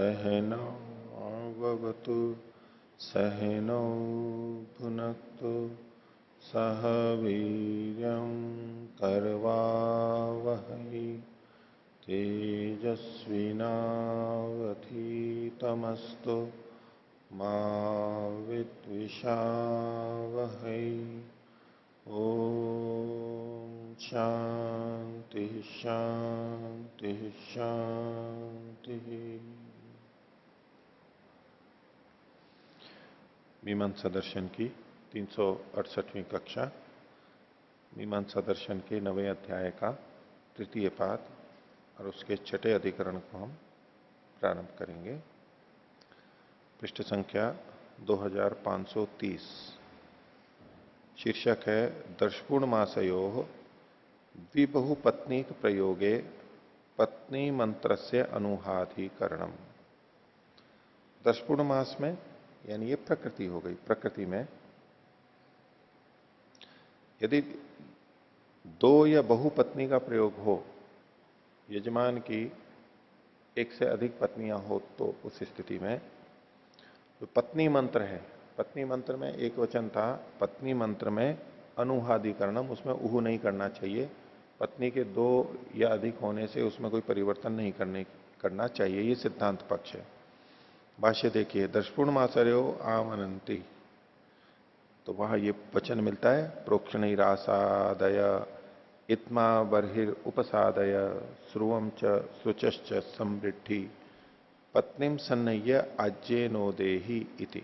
सहनौ भवतु सहनौ भुनक्तु सह वीर्यं करवावहै तेजस्विनावधीतमस्तु मा विद्विषावहै। ओम शांति शांति शांति। मीमांसा दर्शन की 368वीं कक्षा, मीमांसा दर्शन के 9वें अध्याय का तृतीय पाद और उसके छठे अधिकरण को हम प्रारंभ करेंगे। पृष्ठ संख्या 2530। शीर्षक है दर्शपूर्णमासयोः द्विबहुपत्नीक प्रयोगे पत्नी मंत्रस्य अनुहाधिकरणम। दर्शपूर्णमास में यानी ये प्रकृति हो गई, प्रकृति में यदि दो या बहुपत्नी का प्रयोग हो, यजमान की एक से अधिक पत्नियां हो, तो उस स्थिति में जो पत्नी मंत्र है, पत्नी मंत्र में एक वचन था, पत्नी मंत्र में अनुहादिकरणम, उसमें उहु नहीं करना चाहिए। पत्नी के दो या अधिक होने से उसमें कोई परिवर्तन नहीं करना चाहिए, ये सिद्धांत पक्ष है। भाष्य देखिए, दर्शपूर्णमासयो आमनंती, तो वहां ये वचन मिलता है, प्रोक्षणैरासादय इत्मा बर्हिर उपसादय श्रुवम च शुचश्च समृद्धि पत्नीम सन्नय्य आज्येनोदेहि इति।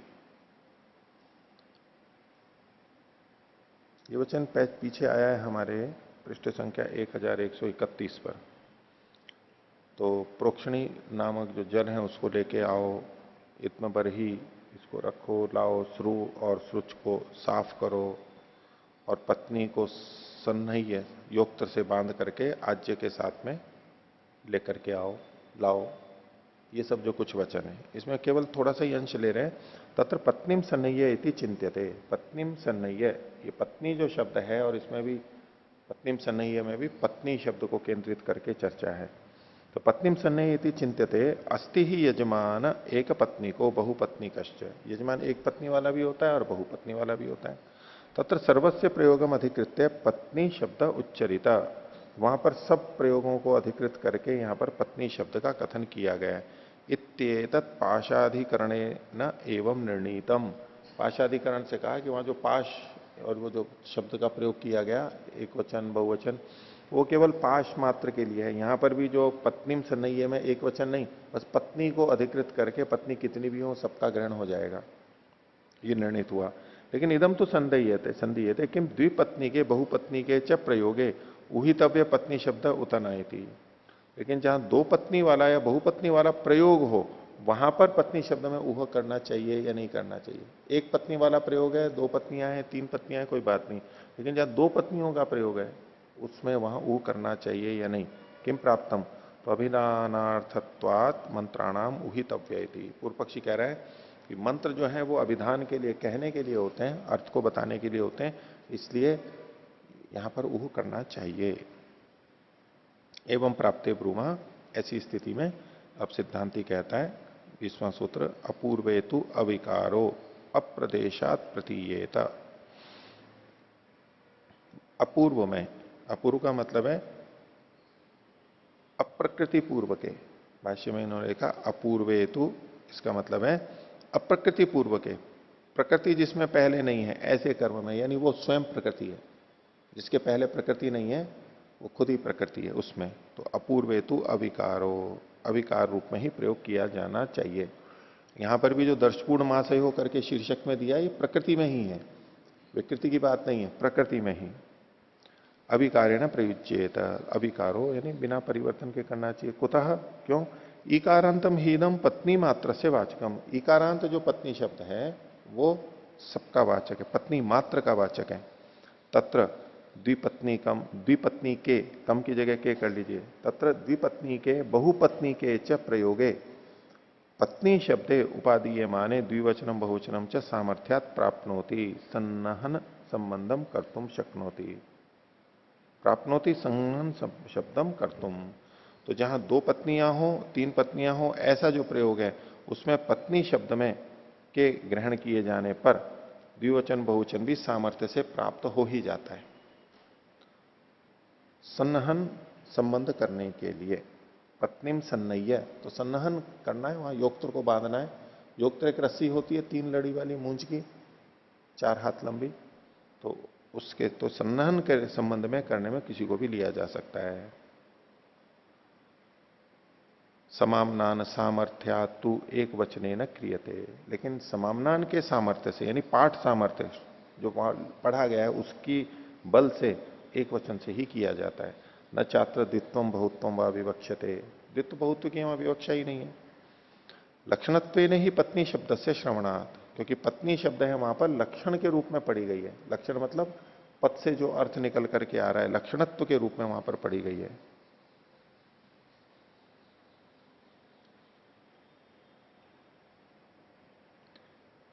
ये वचन पीछे आया है हमारे पृष्ठ संख्या 1131 पर। तो प्रोक्षणी नामक जो जल है उसको लेके आओ, इत्म बरही इसको रखो, लाओ, श्रु और श्रुच को साफ करो, और पत्नी को सन्नह्य योक्त्र से बांध करके आज्य के साथ में लेकर के आओ, लाओ। ये सब जो कुछ वचन है, इसमें केवल थोड़ा सा ही अंश ले रहे हैं। तत्र पत्नीम सन्नह्य इति चिंत्यते। पत्नीम सन्नह्य, ये पत्नी जो शब्द है, और इसमें भी पत्नीम सन्नह्य में भी पत्नी शब्द को केंद्रित करके चर्चा है। तो पत्नीम सन्नह्य इति चिंत्यते अस्ति ही यजमान एक पत्नी को बहुपत्नी कश्च। यजमान एक पत्नी वाला भी होता है और बहुपत्नी वाला भी होता है। तत्र सर्वस्य प्रयोगम अधिकृत्य पत्नी शब्द उच्चरिता, वहां पर सब प्रयोगों को अधिकृत करके यहां पर पत्नी शब्द का कथन किया गया है। इत्येतत् पाशाधिकरणे न एवं निर्णीतम। पाशाधिकरण से कहा कि वहां जो पाश और वो जो शब्द का प्रयोग किया गया, एक वचन बहुवचन, वो केवल पाश मात्र के लिए है। यहां पर भी जो पत्नीम सन्नह्य में एक वचन नहीं, बस पत्नी को अधिकृत करके पत्नी कितनी भी हो सबका ग्रहण हो जाएगा, ये निर्णित हुआ। लेकिन इदम तो संदेयते किम द्विपत्नी के बहुपत्नी के च प्रयोगे उहितव्य पत्नी शब्द उतनायति। लेकिन जहां दो पत्नी वाला या बहुपत्नी वाला प्रयोग हो, वहां पर पत्नी शब्द में उह करना चाहिए या नहीं करना चाहिए। एक पत्नी वाला प्रयोग है, दो पत्नियां हैं, तीन पत्नियां हैं, कोई बात नहीं। लेकिन जहां दो पत्नियों का प्रयोग है, उसमें वहां ऊ करना चाहिए या नहीं। किम प्राप्तम, तो अभिधानार्थत्वात् मंत्राणाम उहितव्य। पूर्व पक्षी कह रहा है कि मंत्र जो है वो अभिधान के लिए, कहने के लिए होते हैं, अर्थ को बताने के लिए होते हैं, इसलिए यहां पर उह करना चाहिए। एवं प्राप्ते ब्रूमा, ऐसी स्थिति में अब सिद्धांति कहता है 20वां सूत्र, अपूर्वेतु अविकारो अप्रदेशात प्रतीयेत। अपूर्व में, अपूर्व का मतलब है अप्रकृति पूर्व के। भाष्य में इन्होंने लिखा अपूर्वेतु, इसका मतलब है अप्रकृति पूर्व के, प्रकृति जिसमें पहले नहीं है ऐसे कर्म में, यानी वो स्वयं प्रकृति है, जिसके पहले प्रकृति नहीं है वो खुद ही प्रकृति है उसमें। तो अपूर्वेतु अविकारो, अविकार रूप में ही प्रयोग किया जाना चाहिए। यहां पर भी जो दर्शपूर्ण मासय हो करके शीर्षक में दिया, ये प्रकृति में ही है, विकृति की बात नहीं है, प्रकृति में ही। अविकारेण प्रयुज्येत, अविकारो यानी बिना परिवर्तन के करना चाहिए। कुतः, क्यों? ईकारांतम हीदम पत्नी मात्र से वाचकम। ईकारांत जो पत्नी शब्द है वो सबका वाचक है, पत्नी मात्र का वाचक है। तत्र द्विपत्नी कम, द्विपत्नी के, कम की जगह के कर लीजिए, तत्र द्विपत्नी के बहुपत्नी के च प्रयोगे पत्नी शब्दे उपादीय माने द्विवचनम बहुवचनम च सामर्थ्यात प्राप्नोति सन्नहन संबंधम कर्तुम शक्नोति। प्राप्नोति संहन शब्दम कर्तुम, तो जहां दो पत्नियां हो, तीन पत्नियां हो, ऐसा जो प्रयोग है उसमें पत्नी शब्द में के ग्रहण किए जाने पर द्विवचन बहुवचन भी सामर्थ्य से प्राप्त हो ही जाता है। सन्नहन संबंध करने के लिए पत्नीम सन्नय्य, तो सन्नहन करना है, वहां योगत्र को बांधना है। योगत्र एक रस्सी होती है 3 लड़ी वाली मूंज की, 4 हाथ लंबी, तो उसके तो सन्नहन के संबंध में करने में किसी को भी लिया जा सकता है। समामनान सामर्थ्या तु एक वचने न क्रियते, लेकिन समामनान के सामर्थ्य से यानी पाठ सामर्थ्य जो पढ़ा गया है उसकी बल से एक वचन से ही किया जाता है। न छात्र द्वित्वम बहुत्वम व विवक्षते, द्वित्व बहुत्व की वहां विवक्षा ही नहीं है। लक्षणत्व ने ही पत्नी शब्द से श्रवणात्, क्योंकि पत्नी शब्द है वहां पर लक्षण के रूप में पढ़ी गई है। लक्षण मतलब पद से जो अर्थ निकल करके आ रहा है, लक्षणत्व के रूप में वहां पर पढ़ी गई है।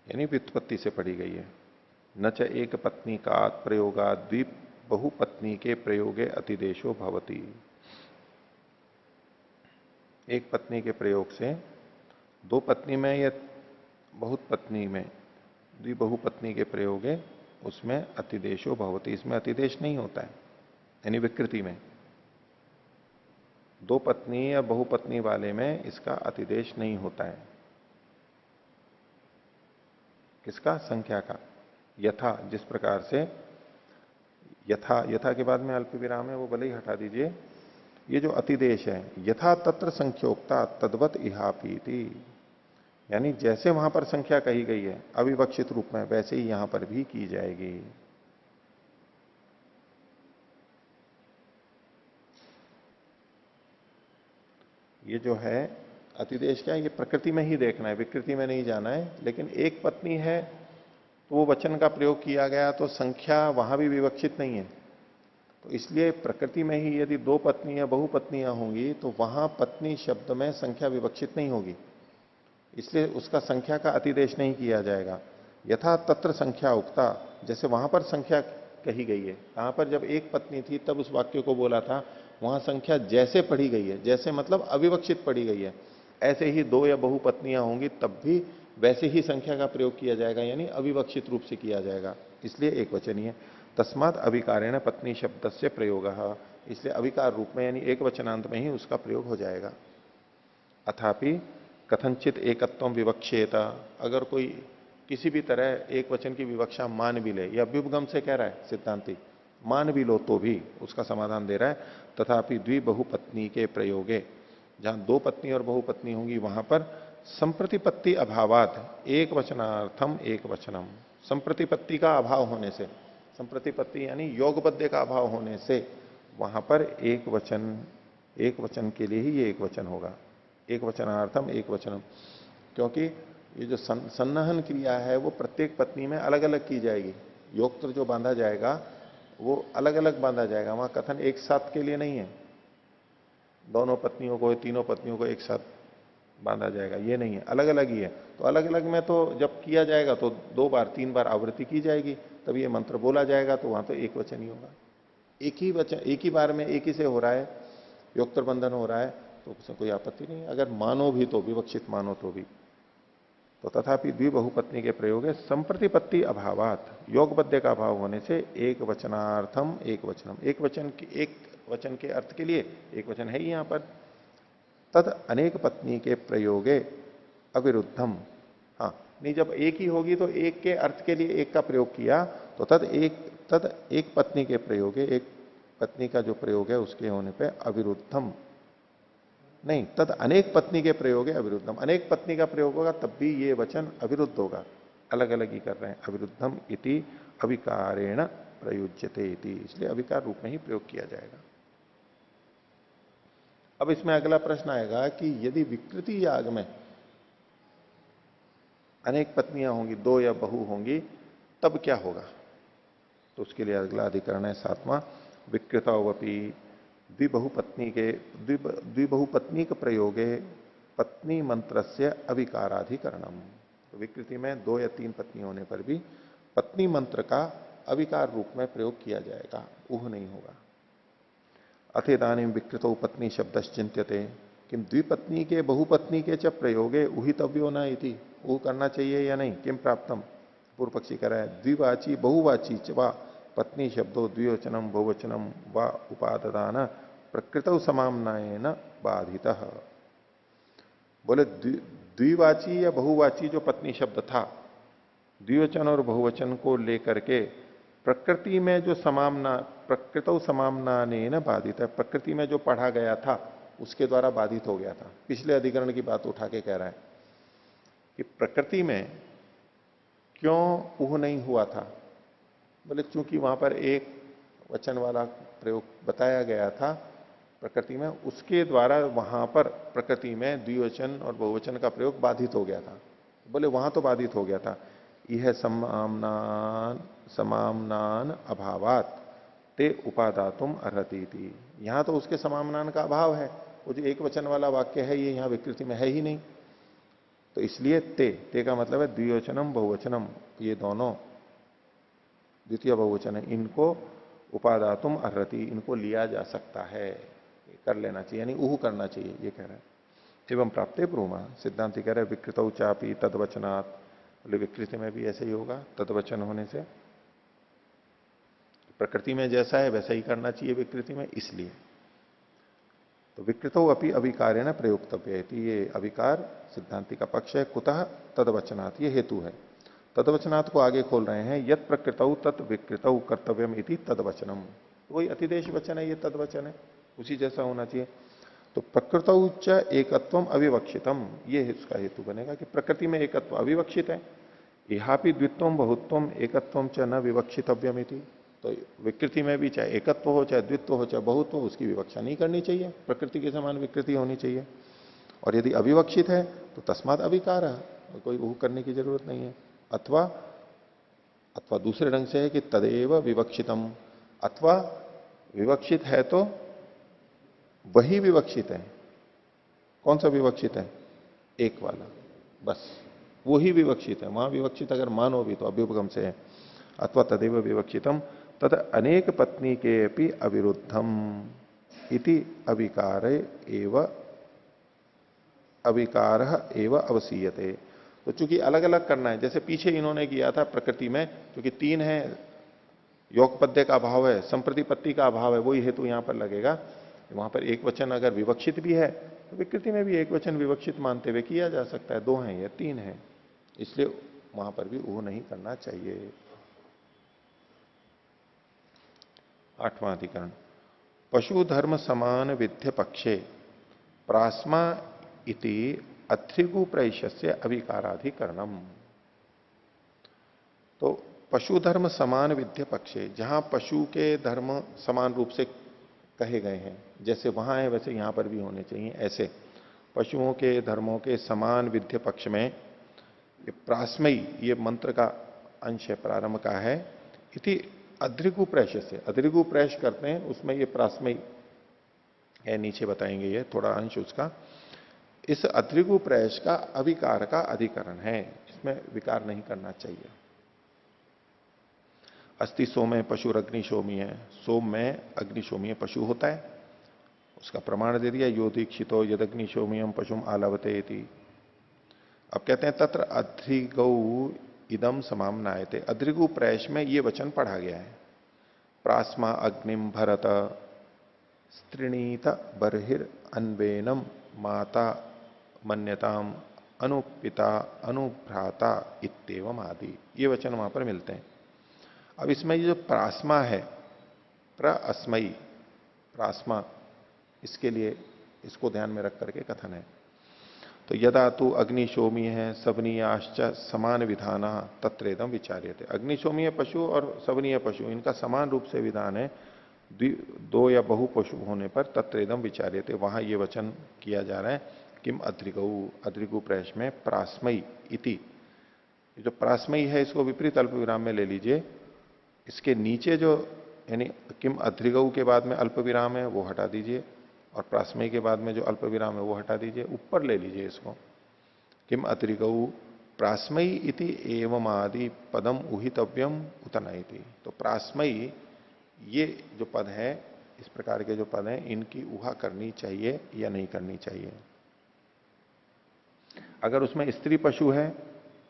यानी व्युत्पत्ति से पढ़ी गई है। न च एक पत्नी का प्रयोगा द्वीप बहुपत्नी के प्रयोगे अतिदेशो भवती, एक पत्नी के प्रयोग से दो पत्नी में या बहुत पत्नी में द्विबहुपत्नी के प्रयोगे उसमें अतिदेशो भवती, इसमें अतिदेश नहीं होता है, यानी विकृति में। दो पत्नी या बहुपत्नी वाले में इसका अतिदेश नहीं होता है। किसका? संख्या का। यथा, जिस प्रकार से यथा, यथा के बाद में अल्प विराम है वो भले ही हटा दीजिए। ये जो अतिदेश है, यथा तत्र संख्योक्ता तद्वत इहापीति, यानी जैसे वहां पर संख्या कही गई है अविवक्षित रूप में, वैसे ही यहां पर भी की जाएगी। ये जो है अतिदेश क्या है, ये प्रकृति में ही देखना है, विकृति में नहीं जाना है। लेकिन एक पत्नी है तो वो वचन का प्रयोग किया गया तो संख्या वहां भी विवक्षित नहीं है, तो इसलिए प्रकृति में ही यदि दो पत्नी या बहुपत्नियां होंगी तो वहां पत्नी शब्द में संख्या विवक्षित नहीं होगी, इसलिए उसका संख्या का अतिदेश नहीं किया जाएगा। यथा तत्र संख्या उक्ता, जैसे वहां पर संख्या कही गई है, कहां पर जब एक पत्नी थी तब उस वाक्य को बोला था, वहां संख्या जैसे पढ़ी गई है, जैसे मतलब अविवक्षित पढ़ी गई है, ऐसे ही दो या बहुपत्नियां होंगी तब भी वैसे ही संख्या का प्रयोग किया जाएगा, यानी अविवक्षित रूप से किया जाएगा, इसलिए एक वचनीय। तस्मात अविकारेण पत्नी शब्द से प्रयोग, इसलिए अविकार रूप में यानी एक वचनांत में ही उसका प्रयोग हो जाएगा। अथापि कथनचित एकत्व विवक्षेत, अगर कोई किसी भी तरह एक वचन की विवक्षा मान भी ले, या अभ्युपगम से कह रहा है सिद्धांति, मान भी लो तो भी उसका समाधान दे रहा है। तथापि द्विबहुपत्नी के प्रयोगे, जहां दो पत्नी और बहुपत्नी होंगी वहां पर संप्रतिपत्ति अभावात एक वचनार्थम एक वचनम, संप्रतिपत्ति का अभाव होने से, संप्रतिपत्ति यानी योगबद्ध का अभाव होने से वहां पर एक वचन के लिए ही ये एक वचन होगा, एक वचनार्थम एक वचनम। क्योंकि ये जो सन्नहन क्रिया है वो प्रत्येक पत्नी में अलग अलग की जाएगी, योगत्र जो बांधा जाएगा वो अलग अलग बांधा जाएगा, वहां कथन एक साथ के लिए नहीं है, दोनों पत्नियों को तीनों पत्नियों को एक साथ बांधा जाएगा, ये नहीं है, अलग अलग ही है। तो अलग अलग में तो जब किया जाएगा तो 2 बार 3 बार आवृत्ति की जाएगी, तब ये मंत्र बोला जाएगा, तो वहां तो एक वचन ही होगा। एक ही वचन एक ही बार में एक ही से हो रहा है, योगत्र बंधन हो रहा है, तो उसमें कोई आपत्ति नहीं, अगर मानो भी तो, विवक्षित मानो तो भी। तो तथापि द्विबहुपत्नी के प्रयोग है संप्रतिपत्ति अभावात, योगबद्ध का अभाव होने से एक वचनार्थम एक वचनम, एक वचन के अर्थ के लिए एक वचन है ही यहां पर। तद अनेक पत्नी के प्रयोगे अविरुद्धम, हाँ नहीं, जब एक ही होगी तो एक के अर्थ के लिए एक का प्रयोग किया, तो तद एक पत्नी के प्रयोगे, एक पत्नी का जो प्रयोग है उसके होने पे अविरुद्धम नहीं, तद अनेक पत्नी के प्रयोग है अविरुद्धम, अनेक पत्नी का प्रयोग होगा तब भी ये वचन अविरुद्ध होगा, अलग अलग ही कर रहे हैं। अविरुद्धम इति अविकारेण प्रयुज्यते इति, इसलिए अविकार रूप में ही प्रयोग किया जाएगा। अब इसमें अगला प्रश्न आएगा कि यदि विकृति याग में अनेक पत्नियां होंगी, दो या बहु होंगी, तब क्या होगा? तो उसके लिए अगला अधिकरण है 7वां, विकृतावपि द्विबहुपत्नी के प्रयोगे पत्नी मंत्र से अविकाराधिकरणम, तो विकृति में 2 या 3 पत्नी होने पर भी पत्नी मंत्र का अविकार रूप में प्रयोग किया जाएगा, ऊह नहीं होगा। अथेदानीम विकृतौ पत्नी शब्दश्चिंत्यते किम द्विपत्नी के बहुपत्नी के च प्रयोगे उहितव्यो न इति, वो करना चाहिए या नहीं, किम प्राप्तम। पूर्व पक्षी कह रहा है द्विवाची बहुवाची च वा पत्नी शब्दों द्विवचनम बहुवचनम व उपादान प्रकृतौ समाम्नायेन बाधितः। बोले द्विवाची या बहुवाची जो पत्नी शब्द था, द्विवचन और बहुवचन को लेकर के प्रकृति में जो समामना, प्रकृतौ समामनाने न बाधित है, प्रकृति में जो पढ़ा गया था उसके द्वारा बाधित हो गया था। पिछले अधिकरण की बात उठा के कह रहा है कि प्रकृति में क्यों उह नहीं हुआ था। बोले चूंकि वहां पर एक वचन वाला प्रयोग बताया गया था प्रकृति में, उसके द्वारा वहां पर प्रकृति में द्विवचन और बहुवचन का प्रयोग बाधित हो गया था। बोले वहां तो बाधित हो गया था। यह समामनान अभावात ते उपादातुम अर्हति थी, यहां तो उसके समामनान का अभाव है। वो जो एक वचन वाला वाक्य है ये यहां विकृति में है ही नहीं, तो इसलिए ते का मतलब है द्विवचनम बहुवचनम, ये दोनों द्वितीय बहुवचन है, इनको उपादातुम अर्हति, इनको लिया जा सकता है, कर लेना चाहिए, यानी उहु करना चाहिए, ये कह रहा है। एवं प्राप्ते ब्रूमा, सिद्धांति कह रहे विकृतौ चापी तदवचनात्, बोले विकृति में भी ऐसे ही होगा तदवचन होने से, प्रकृति में जैसा है वैसा ही करना चाहिए विकृति में, इसलिए तो विकृतौ अपि अविकारेण प्रयुक्तव्य, ये अविकार सिद्धांति का पक्ष है। कुतः तदवचनात्, ये हेतु है। तदवचनात् को आगे खोल रहे हैं, यत प्रकृतौ तत् विकृतौ कर्तव्यम इति तदवचनम, वही अतिदेश वचन है, ये तदवचन है, उसी जैसा होना चाहिए। तो प्रकृतौ च एकत्वम अविवक्षितम, ये इसका हेतु बनेगा कि प्रकृति में एकत्व अविवक्षित है। यहापि द्वित्वम बहुत्वम एकत्वम च न विवक्षितव्यम इति, तो विकृति में भी चाहे एकत्व हो चाहे द्वित्व हो चाहे बहुत्व हो, उसकी विवक्षा नहीं करनी चाहिए, प्रकृति के समान विकृति होनी चाहिए। और यदि अविवक्षित है तो तस्मात अविकार है, कोई वो करने की जरूरत नहीं है। अथवा दूसरे ढंग से है कि तदेव विवक्षितम, अथवा विवक्षित है तो वही विवक्षित है। कौन सा विवक्षित है? एक वाला, बस वो ही विवक्षित है। वहां विवक्षित अगर मानो भी तो अभ्युपगम से है। अथवा तदेव विवक्षितम तद अनेक पत्नी के अपि अविरुद्धम इति अविकार एव अवसीयते। तो चूंकि अलग अलग करना है, जैसे पीछे इन्होंने किया था प्रकृति में, क्योंकि तीन है, योगपद्य का अभाव है, संप्रतिपत्ति का अभाव है, वही हेतु यहां पर लगेगा। वहां पर एक वचन अगर विवक्षित भी है तो विकृति में भी एक वचन विवक्षित मानते हुए किया जा सकता है। दो हैं या तीन है, इसलिए वहां पर भी वो नहीं करना चाहिए। 8वां अधिकरण, पशु धर्म समान विध्य पक्षे प्रास्मा इति अथ्रिगु प्रैशस्य अविकाराधिकरणम। तो पशु धर्म समान विध्य पक्षे, जहां पशु के धर्म समान रूप से कहे गए हैं, जैसे वहां है वैसे यहां पर भी होने चाहिए, ऐसे पशुओं के धर्मों के समान विध्य पक्ष में ये प्रास्मयी, ये मंत्र का अंश है, प्रारंभ का है। इति अद्रिगु प्रैश से, अद्रिगु प्रैश करते हैं उसमें ये प्रास्मयी है, नीचे बताएंगे ये थोड़ा अंश उसका। इस अद्रिगु प्रैश का अविकार का अधिकरण है, इसमें विकार नहीं करना चाहिए। अस्ति सोम पशु अग्निशोमी है, सोम में अग्निशोमी पशु होता है, उसका प्रमाण दे दिया, यो दीक्षितो यदग्निशोमियम पशुम आलवते इति। अब कहते हैं तत्र अध्रिगौ इदम समामनायते, अद्रिगु प्रैश में ये वचन पढ़ा गया है। प्रास्मा अग्निम भरत स्त्रीणीत बर्हिर अन्वेनम माता मन्यताम अनुपिता अनुभ्राता इत्येवम आदि, ये वचन वहां पर मिलते हैं। अब इसमें ये जो प्रास्मा है, प्रअस्मयी प्रास्मा, इसके लिए इसको ध्यान में रख करके कथन है। तो यदा तू अग्निशोमी है सवनीयाश्च समान विधान तत्रेदम विचार्यते, अग्निशोमीय पशु और सवनीय पशु इनका समान रूप से विधान है, दो या बहु पशु होने पर तत्रेदम विचार्यते, वहां ये वचन किया जा रहा है। किम अद्रिगौ, अद्रिगु प्रैश में प्रास्मयी इति, जो प्रास्मयी है इसको विपरीत अल्प विराम में ले लीजिए, इसके नीचे जो यानी किम अद्रिगौ के बाद में अल्प विराम है वो हटा दीजिए, और प्रास्मयी के बाद में जो अल्प विराम है वो हटा दीजिए, ऊपर ले लीजिए इसको। किम अद्रिगौ प्रास्मयी इति एवं आदि पदम उहितव्यम उतना इति। तो प्रास्मयी ये जो पद है इस प्रकार के जो पद हैं इनकी ऊहा करनी चाहिए या नहीं करनी चाहिए। अगर उसमें स्त्री पशु है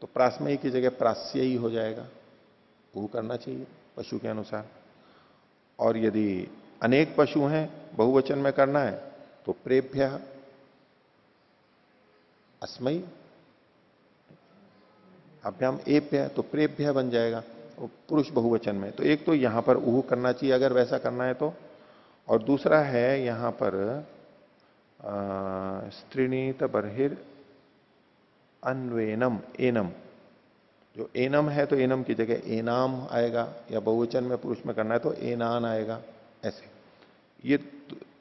तो प्रासमयी की जगह प्रास्य ही हो जाएगा, ऊह करना चाहिए पशु के अनुसार। और यदि अनेक पशु हैं, बहुवचन में करना है, तो प्रेभ्य अस्मयी, अभ्याम एभ्य तो प्रेभ्य बन जाएगा, वो पुरुष बहुवचन में। तो एक तो यहां पर ऊह करना चाहिए अगर वैसा करना है तो, और दूसरा है यहां पर स्त्रीणीत बर्हिर अन्वेनम एनम, जो एनम है तो एनम की जगह एनाम आएगा, या बहुवचन में पुरुष में करना है तो एनान आएगा। ऐसे ये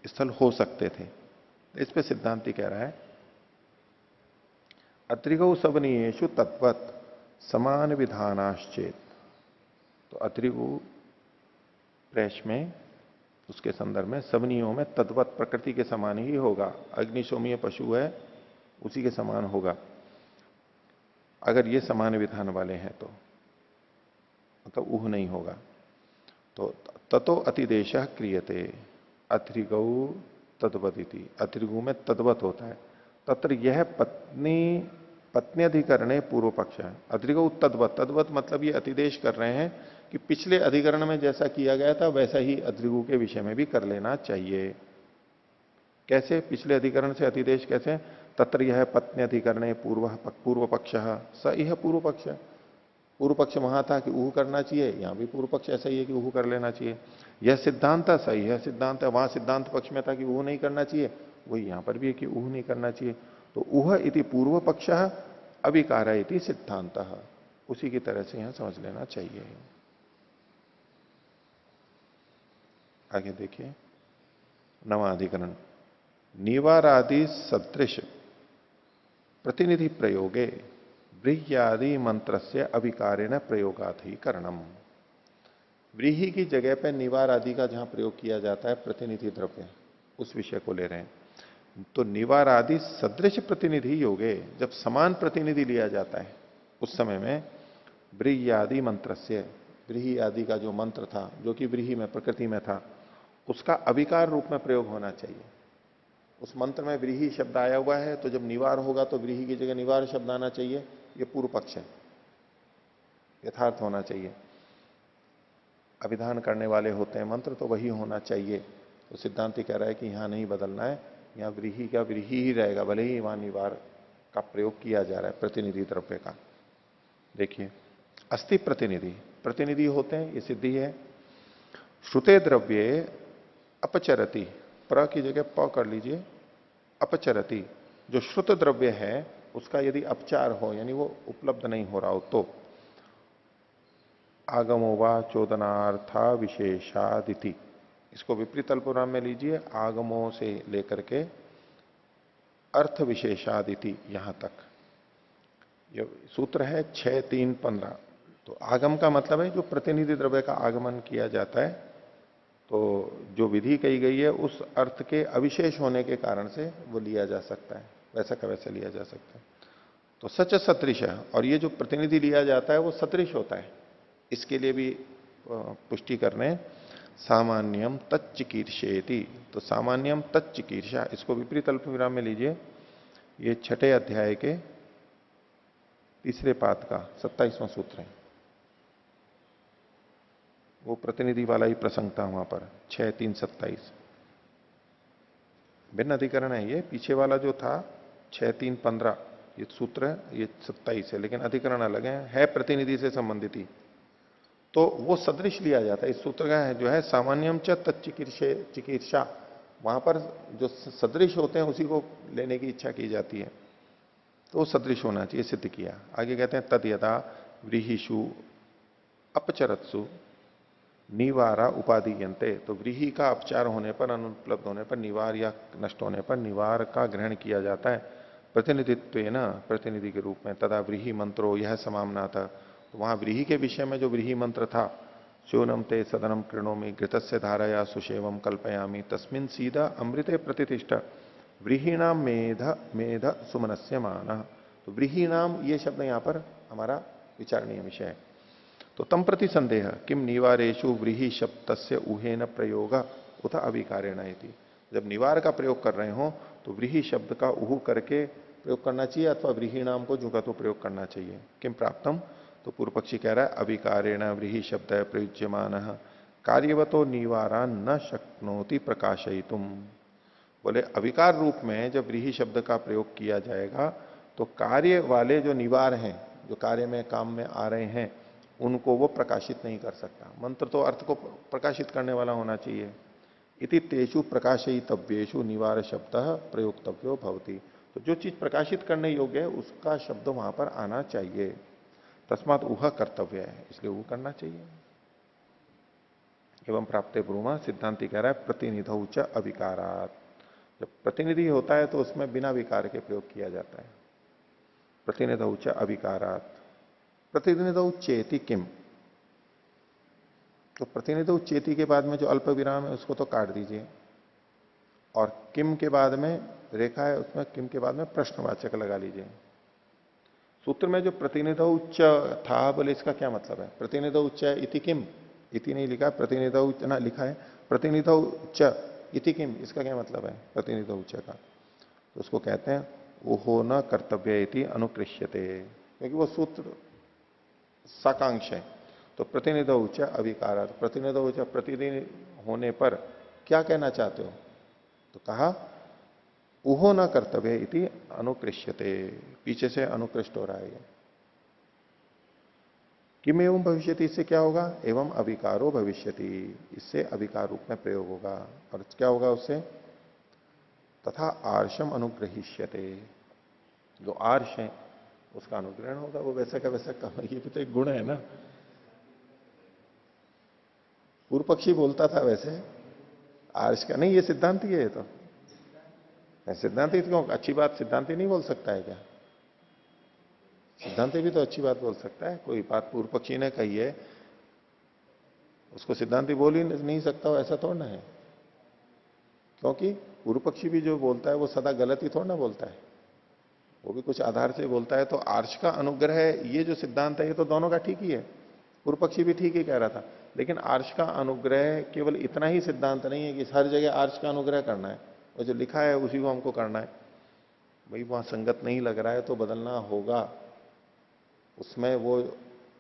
स्थल हो सकते थे। इस पे सिद्धांति कह रहा है अत्रिगौ सबनीयेषु तत्वत समान विधानाश्चेत। तो अत्रिगु प्रेश में, उसके संदर्भ में सबनियों में तद्वत प्रकृति के समान ही होगा, अग्निशोमीय पशु है उसी के समान होगा अगर ये समान विधान वाले हैं तो, मतलब ऊह नहीं होगा। तो ततो अतिदेश क्रियते अत्रिगौ तद्वदिति, अत्रिगु में तद्वत होता है। तत्र यह पत्नी अधिकरणे पूर्व पक्ष है। अत्रिगौ तद्वत, तद्वत मतलब ये अतिदेश कर रहे हैं कि पिछले अधिकरण में जैसा किया गया था वैसा ही अत्रिगु के विषय में भी कर लेना चाहिए। कैसे पिछले अधिकरण से अतिदेश कैसे? तत्र यह पत्नी अधिकरणे पूर्व पक्ष स यह पूर्व पक्ष, पूर्व पक्ष वहां था कि ऊह करना चाहिए, यहां भी पूर्व पक्ष ऐसा ही है कि ऊह कर लेना चाहिए। यह सिद्धांत था, सही है सिद्धांत है, वहां सिद्धांत पक्ष में था कि ऊह नहीं करना चाहिए, वही यहां पर भी है कि ऊह नहीं करना चाहिए। तो ऊह इति पूर्व पक्ष अविकार इति सिद्धांत, उसी की तरह से यहां समझ लेना चाहिए। आगे देखिए नवा अधिकरण, निवारादि सदृश प्रतिनिधि प्रयोगे व्रीह्यादि मंत्र से अविकारेण प्रयोगाधिकरणम। व्रीहि की जगह पर निवार आदि का जहां प्रयोग किया जाता है प्रतिनिधि द्रव्य, उस विषय को ले रहे हैं। तो निवार आदि सदृश प्रतिनिधि योगे, जब समान प्रतिनिधि लिया जाता है उस समय में व्रीह्यादि मंत्र से, व्रीहि आदि का जो मंत्र था जो कि व्रीहि में प्रकृति में था, उसका अविकार रूप में प्रयोग होना चाहिए। उस मंत्र में व्रीहि शब्द आया हुआ है तो जब निवार होगा तो व्रीहि की जगह निवार शब्द आना चाहिए, ये पूर्व पक्ष है, यथार्थ होना चाहिए। अभिधान करने वाले होते हैं मंत्र तो वही होना चाहिए। तो सिद्धांति कह रहा है कि यहां नहीं बदलना है, यहां व्रीहि का व्रीहि ही रहेगा, भले ही वहां निवार का प्रयोग किया जा रहा है प्रतिनिधि द्रव्य का। देखिए अस्थि प्रतिनिधि, प्रतिनिधि होते हैं, ये सिद्धि है। श्रुते द्रव्ये अपचरति, प्र की जगह प कर लीजिए, अपचरति, जो श्रुत द्रव्य है उसका यदि अपचार हो यानी वो उपलब्ध नहीं हो रहा हो तो आगमो वा चोदनार्था विशेषादिति, इसको विपरीत अल्पविराम में लीजिए, आगमों से लेकर के अर्थ विशेषादिति यहां तक। ये सूत्र है 6-3-15। तो आगम का मतलब है जो प्रतिनिधि द्रव्य का आगमन किया जाता है, तो जो विधि कही गई है उस अर्थ के अविशेष होने के कारण से वो लिया जा सकता है, वैसा का वैसा लिया जा सकता है। तो सच सदृश है, और ये जो प्रतिनिधि लिया जाता है वो सदृश होता है। इसके लिए भी पुष्टि करने सामान्यम तच्चिकीर्षेति, तो सामान्यम तच्चिकीर्षा, इसको विपरीत अल्पविराम में लीजिए, ये 6ठे अध्याय के 3रे पाद का 27वां सूत्र है। वो प्रतिनिधि वाला ही प्रसंग था वहां पर, 6-3-27 भिन्न अधिकरण है। ये पीछे वाला जो था 6-3-15 ये सूत्र है, ये 27 है, लेकिन अधिकरण अलग है प्रतिनिधि से संबंधित ही। तो वो सदृश लिया जाता है। इस सूत्र का है जो है सामान्यम च चिकीर्षा, वहां पर जो सदृश होते हैं उसी को लेने की इच्छा की जाती है, तो वो सदृश होना चाहिए, सिद्ध किया। आगे कहते हैं तद यदा व्रीहिषु अपचरत्सु निवारा उपादीयन्ते, तो व्रीहि का अपचार होने पर, अनुपलब्ध होने पर, निवार या नष्ट होने पर निवार का ग्रहण किया जाता है प्रतिनिधित्व न, प्रतिनिधि के रूप में। तदा व्रीहि मंत्रो यह समामना था, तो वहां व्रीहि के विषय में जो व्रीहि मंत्र था, स्योनम ते सदनम कृणोमि घृतस्य धारया सुशेवम कल्पयामि तस्मिन् सीधा अमृते प्रतिष्ठा व्रीहीणाम मेध मेध सुमनस्य मान। तो व्रीहीणाम ये शब्द यहां पर हमारा विचारणीय विषय है। तो तम प्रति संदेह किम निवारेशु व्रीहि शब्द से उहेन प्रयोग, उत अविकारेण इति। जब निवार का प्रयोग कर रहे हो तो व्रीहि शब्द का उहु करके प्रयोग करना चाहिए अथवा व्रीहि नाम को जुगा तो प्रयोग करना चाहिए। किम प्राप्तम, तो पूर्व पक्षी कह रहा है अविकारेण व्रीहि शब्द है प्रयुज्यमान कार्यवतो निवारा न शक्नोति प्रकाशयितुम। बोले अविकार रूप में जब व्रीहि शब्द का प्रयोग किया जाएगा तो कार्य वाले जो निवार हैं, जो कार्य में काम में आ रहे हैं, उनको वो प्रकाशित नहीं कर सकता। मंत्र तो अर्थ को प्रकाशित करने वाला होना चाहिए। इति तेषु प्रकाशयितव्येषु निवार शब्द प्रयोक्तव्यो भवति। तो जो चीज प्रकाशित करने योग्य है उसका शब्द वहां पर आना चाहिए। तस्मात उह कर्तव्य है, इसलिए वो करना चाहिए। एवं प्राप्ते ब्रूमा, सिद्धांति कह रहा है प्रतिनिधौ च अविकारात। जब प्रतिनिधि होता है तो उसमें बिना विकार के प्रयोग किया जाता है। प्रतिनिधौ च अविकारात, प्रतिनिधौ चेति किम, तो प्रतिनिधौ चेति के बाद में जो अल्प विराम है उसको तो काट दीजिए, और किम के बाद में रेखा है उसमें किम के बाद में प्रश्नवाचक लगा लीजिए। सूत्र में जो प्रतिनिधौ च था, बोले इसका क्या मतलब है? प्रतिनिधौ च इति किम, इति नहीं लिखा, प्रतिनिधौ ना लिखा है, प्रतिनिधौ च इति किम, इसका क्या मतलब है प्रतिनिधौ च का? तो उसको कहते हैं ओहो न कर्तव्य इति अनुकृष्यते, क्योंकि वो सूत्र साकांक्ष है। तो प्रतिनिधौ च अविकार, प्रतिनिधौ च प्रतिनिधि होने पर क्या कहना चाहते हो? तो कहा उहो न कर्तव्य इति अनुकृष्यते, पीछे से अनुकृष्ट हो रहा है ये। किम एवं भविष्यति, इससे क्या होगा? एवं अविकारो भविष्यति, इससे अविकार रूप में प्रयोग होगा। और क्या होगा उससे? तथा आर्षम अनुग्रहिष्यते, जो आर्ष है उसका अनुग्रहण होगा, वो वैसा का वैसा काम। ये भी तो एक गुण है ना। पूर्व पक्षी बोलता था वैसे आर्ष का नहीं, ये सिद्धांत ही है। ये तो सिद्धांत ही क्यों अच्छी बात सिद्धांति नहीं बोल सकता है क्या? सिद्धांति भी तो अच्छी बात बोल सकता है। कोई बात पूर्व पक्षी ने कही है उसको सिद्धांति बोल ही नहीं सकता हो, ऐसा थोड़ा ना है। क्योंकि पूर्व पक्षी भी जो बोलता है वो सदा गलत ही थोड़ा ना बोलता है, वो भी कुछ आधार से बोलता है। तो आर्ष का अनुग्रह, ये जो सिद्धांत है ये तो दोनों का ठीक ही है। पूर्व पक्षी भी ठीक ही कह रहा था, लेकिन आर्ष का अनुग्रह केवल इतना ही सिद्धांत नहीं है कि हर जगह आर्ष का अनुग्रह करना है और जो लिखा है उसी को हमको करना है। भाई वहां संगत नहीं लग रहा है तो बदलना होगा। उसमें वो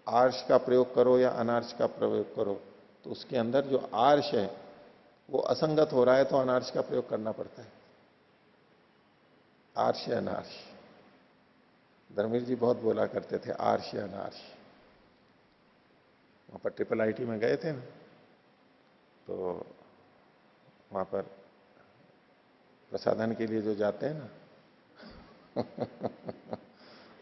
आर्ष का प्रयोग करो या अनार्ष का प्रयोग करो, तो उसके अंदर जो आर्ष है वो असंगत हो रहा है तो अनार्ष का प्रयोग करना पड़ता है। आर्ष या अनार्ष, धर्मवीर जी बहुत बोला करते थे आर्ष या अनार्ष। वहां पर ट्रिपल आईटी में गए थे ना, तो वहां पर प्रसाधन के लिए जो जाते हैं ना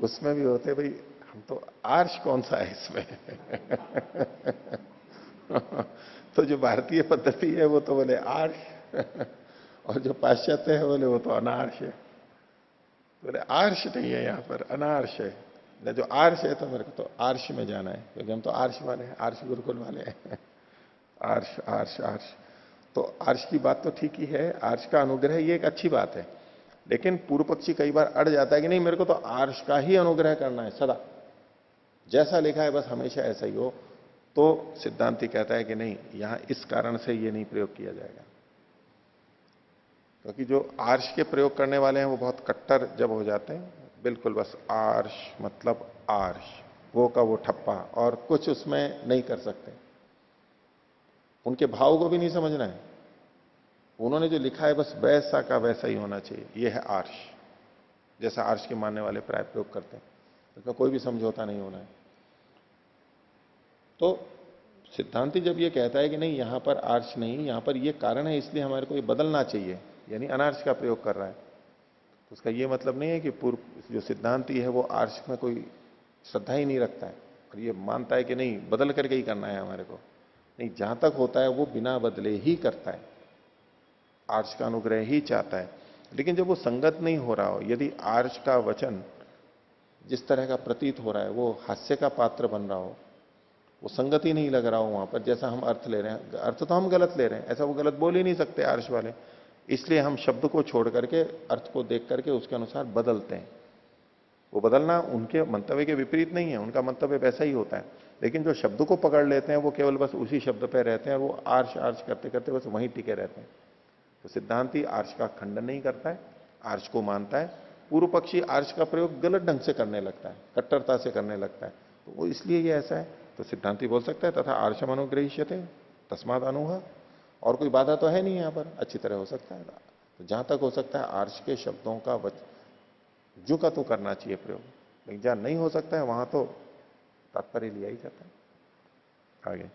उसमें भी होते भाई हम तो आर्ष कौन सा है इसमें तो जो भारतीय पद्धति है वो तो बोले आर्ष और जो पाश्चात्य है बोले वो तो अनार्ष है। बोले आर्ष नहीं है, यहां पर अनार्ष है। न जो आर्ष है तो मेरे को तो आर्ष में जाना है, क्योंकि हम तो आर्ष वाले हैं, आर्ष गुरुकुल वाले हैं आर्ष आर्ष आर्ष। तो आर्ष की बात तो ठीक ही है, आर्ष का अनुग्रह ये एक अच्छी बात है। लेकिन पूर्व पक्षी कई बार अड़ जाता है कि नहीं मेरे को तो आर्ष का ही अनुग्रह करना है सदा, जैसा लिखा है बस हमेशा ऐसा ही हो। तो सिद्धांति कहता है कि नहीं, यहां इस कारण से ये नहीं प्रयोग किया जाएगा, क्योंकि जो आर्ष के प्रयोग करने वाले हैं वो बहुत कट्टर जब हो जाते हैं, बिल्कुल बस आर्ष मतलब आर्ष, वो का वो ठप्पा, और कुछ उसमें नहीं कर सकते। उनके भाव को भी नहीं समझना है, उन्होंने जो लिखा है बस वैसा का वैसा ही होना चाहिए। ये है आर्ष, जैसा आर्ष के मानने वाले प्राय प्रयोग करते हैं, इसमें कोई भी समझौता नहीं होना है। तो सिद्धांति जब ये कहता है कि नहीं यहां पर आर्ष नहीं, यहां पर ये कारण है इसलिए हमारे को ये बदलना चाहिए, यानी अनार्ष का प्रयोग कर रहा है, तो उसका ये मतलब नहीं है कि पूर्व जो सिद्धांति है वो आर्ष में कोई श्रद्धा ही नहीं रखता है और ये मानता है कि नहीं बदल करके ही करना है हमारे को। नहीं, जहां तक होता है वो बिना बदले ही करता है, आर्ष का अनुग्रह ही चाहता है। लेकिन जब वो संगत नहीं हो रहा हो, यदि आर्ष का वचन जिस तरह का प्रतीत हो रहा है वो हास्य का पात्र बन रहा हो, वो संगत ही नहीं लग रहा हो वहां पर, जैसा हम अर्थ ले रहे हैं, अर्थ तो हम गलत ले रहे हैं, ऐसा वो गलत बोल ही नहीं सकते आर्ष वाले, इसलिए हम शब्द को छोड़ करके अर्थ को देख करके उसके अनुसार बदलते हैं। वो बदलना उनके मंतव्य के विपरीत नहीं है, उनका मंतव्य वैसा ही होता है। लेकिन जो शब्द को पकड़ लेते हैं वो केवल बस उसी शब्द पे रहते हैं और वो आर्ष आर्ष करते करते बस वहीं टिके रहते हैं। तो सिद्धांती आर्ष का खंडन नहीं करता है, आर्ष को मानता है। पूर्व पक्षी आर्ष का प्रयोग गलत ढंग से करने लगता है, कट्टरता से करने लगता है, तो वो इसलिए ये ऐसा है। तो सिद्धांती बोल सकता है तथा आर्षम अनुग्रहिष्यते तस्माद अनुह, और कोई बाधा तो है नहीं यहां पर, अच्छी तरह हो सकता है। तो जहां तक हो सकता है आर्ष के शब्दों का जू का तो करना चाहिए प्रयोग, लेकिन जहां नहीं हो सकता है वहां तो तात्पर्य लिया ही जाता है। आगे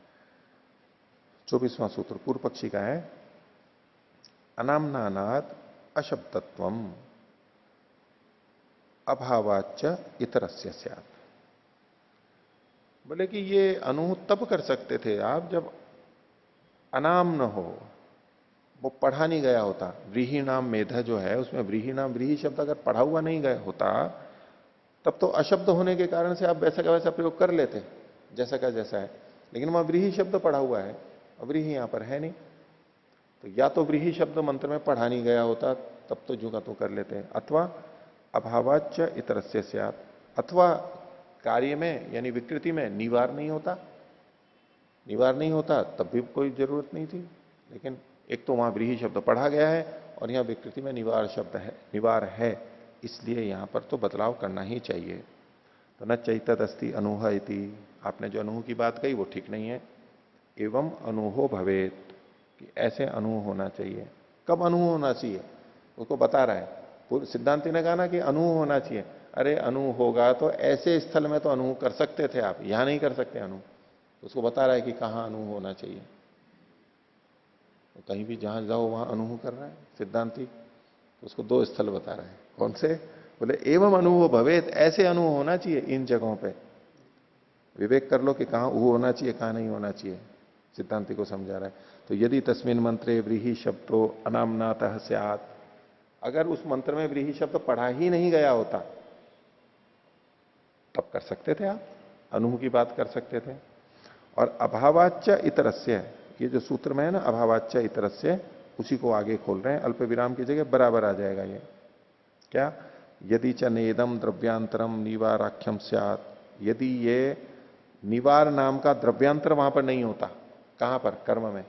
24वां सूत्र पूर्व पक्षी का है, अनामनानाद अशब्दत्वम अभावाच इतरस्य स्यात्। बोले कि ये अनु तब कर सकते थे आप जब अनाम न हो, वो पढ़ा नहीं गया होता। व्रीहि नाम मेधा जो है उसमें व्रीहि नाम व्रीहि शब्द अगर पढ़ा हुआ नहीं गया होता तब तो अशब्द होने के कारण से आप वैसा का वैसा प्रयोग कर लेते जैसा का जैसा है। लेकिन वहां व्रीहि शब्द पढ़ा हुआ है, व्रीहि यहां पर है नहीं, तो या तो व्रीहि शब्द मंत्र में पढ़ा नहीं गया होता तब तो जो का तो कर लेते हैं, अथवा अभावाच इतरस्य स्यात्, अथवा कार्य में यानी विकृति में निवार नहीं होता, निवार नहीं होता तब भी कोई जरूरत नहीं थी। लेकिन एक तो वहां व्रीहि शब्द पढ़ा गया है और यहां विकृति में निवार शब्द है, निवार है, इसलिए यहां पर तो बदलाव करना ही चाहिए। तो न चैतद अस्ति अनूह इति, आपने जो अनूह की बात कही वो ठीक नहीं है। एवं अनूहो भवेत, कि ऐसे अनूह होना चाहिए। कब अनूह होना चाहिए उसको बता रहा है। पूर्व सिद्धांति ने कहा ना कि अनूह होना चाहिए, अरे अनूह होगा तो ऐसे स्थल में तो अनूह कर सकते थे आप, यहां नहीं कर सकते अनूह। उसको बता रहा है कि कहां अनूह होना चाहिए। तो कहीं भी जहां जाओ वहां अनूह कर रहा है सिद्धांति, तो उसको दो स्थल बता रहा है। कौन से? बोले एवं अनूह भवेत, ऐसे अनूह होना चाहिए इन जगहों पे। विवेक कर लो कि कहां ऊ होना चाहिए कहां नहीं होना चाहिए, सिद्धांति को समझा रहा है। तो यदि तस्मिन मंत्रे व्रीहि शब्दो अनामनातः स्यात्, अगर उस मंत्र में व्रीहि शब्द पढ़ा ही नहीं गया होता तब कर सकते थे आप, अनूह की बात कर सकते थे। और अभावाच्य इतरस्य, ये जो सूत्र में है ना अभावाच्य इतरस्य, उसी को आगे खोल रहे हैं, अल्प विराम की जगह बराबर आ जाएगा ये। क्या? यदि च नेदम द्रव्यांतरम निवाराख्यम स्यात्, यदि ये निवार नाम का द्रव्यांतर वहां पर नहीं होता, कहां पर? कर्म में,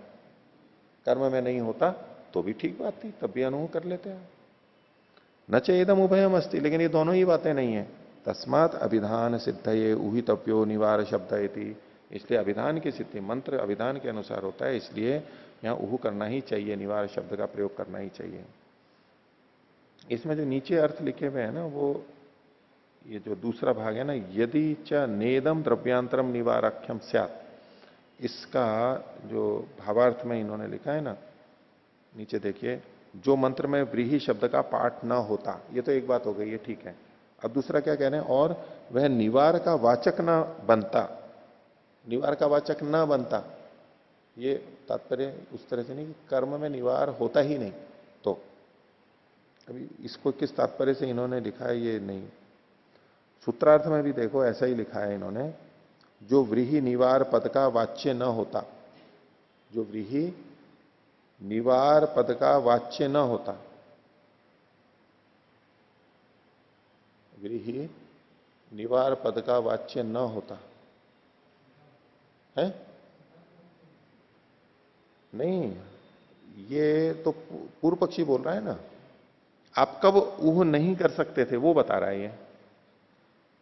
कर्म में नहीं होता तो भी ठीक बात थी, तब भी अनुभव कर लेते हैं। न चेदम उभयम अस्ति, लेकिन ये दोनों ही बातें नहीं है। तस्मात अभिधान सिद्ध ये उहितव्यो निवार शब्द इति, इसलिए अभिधान की सिद्धि मंत्र अभिधान के अनुसार होता है, इसलिए यहां उहु करना ही चाहिए, निवार शब्द का प्रयोग करना ही चाहिए। इसमें जो नीचे अर्थ लिखे हुए हैं ना, वो ये जो दूसरा भाग है ना, यदि च नेदम द्रव्यांतरम निवाराख्यम स्यात्, इसका जो भावार्थ में इन्होंने लिखा है ना, नीचे देखिए, जो मंत्र में व्रीहि शब्द का पाठ ना होता, ये तो एक बात हो गई, ये ठीक है। अब दूसरा क्या कह रहे हैं? और वह निवार का वाचक ना बनता, निवार का वाचक ना बनता, ये तात्पर्य उस तरह से नहीं कि कर्म में निवार होता ही नहीं। तो अभी इसको किस तात्पर्य से इन्होंने लिखा है ये नहीं, सूत्रार्थ में भी देखो ऐसा ही लिखा है इन्होंने, जो व्रीहि निवार पद का वाच्य न होता, जो व्रीहि निवार पद का वाच्य न होता, व्रीहि निवार पद का वाच्य न होता है, नहीं, ये तो पूर्व पक्षी बोल रहा है ना। आप कब ऊह नहीं कर सकते थे वो बता रहा है ये,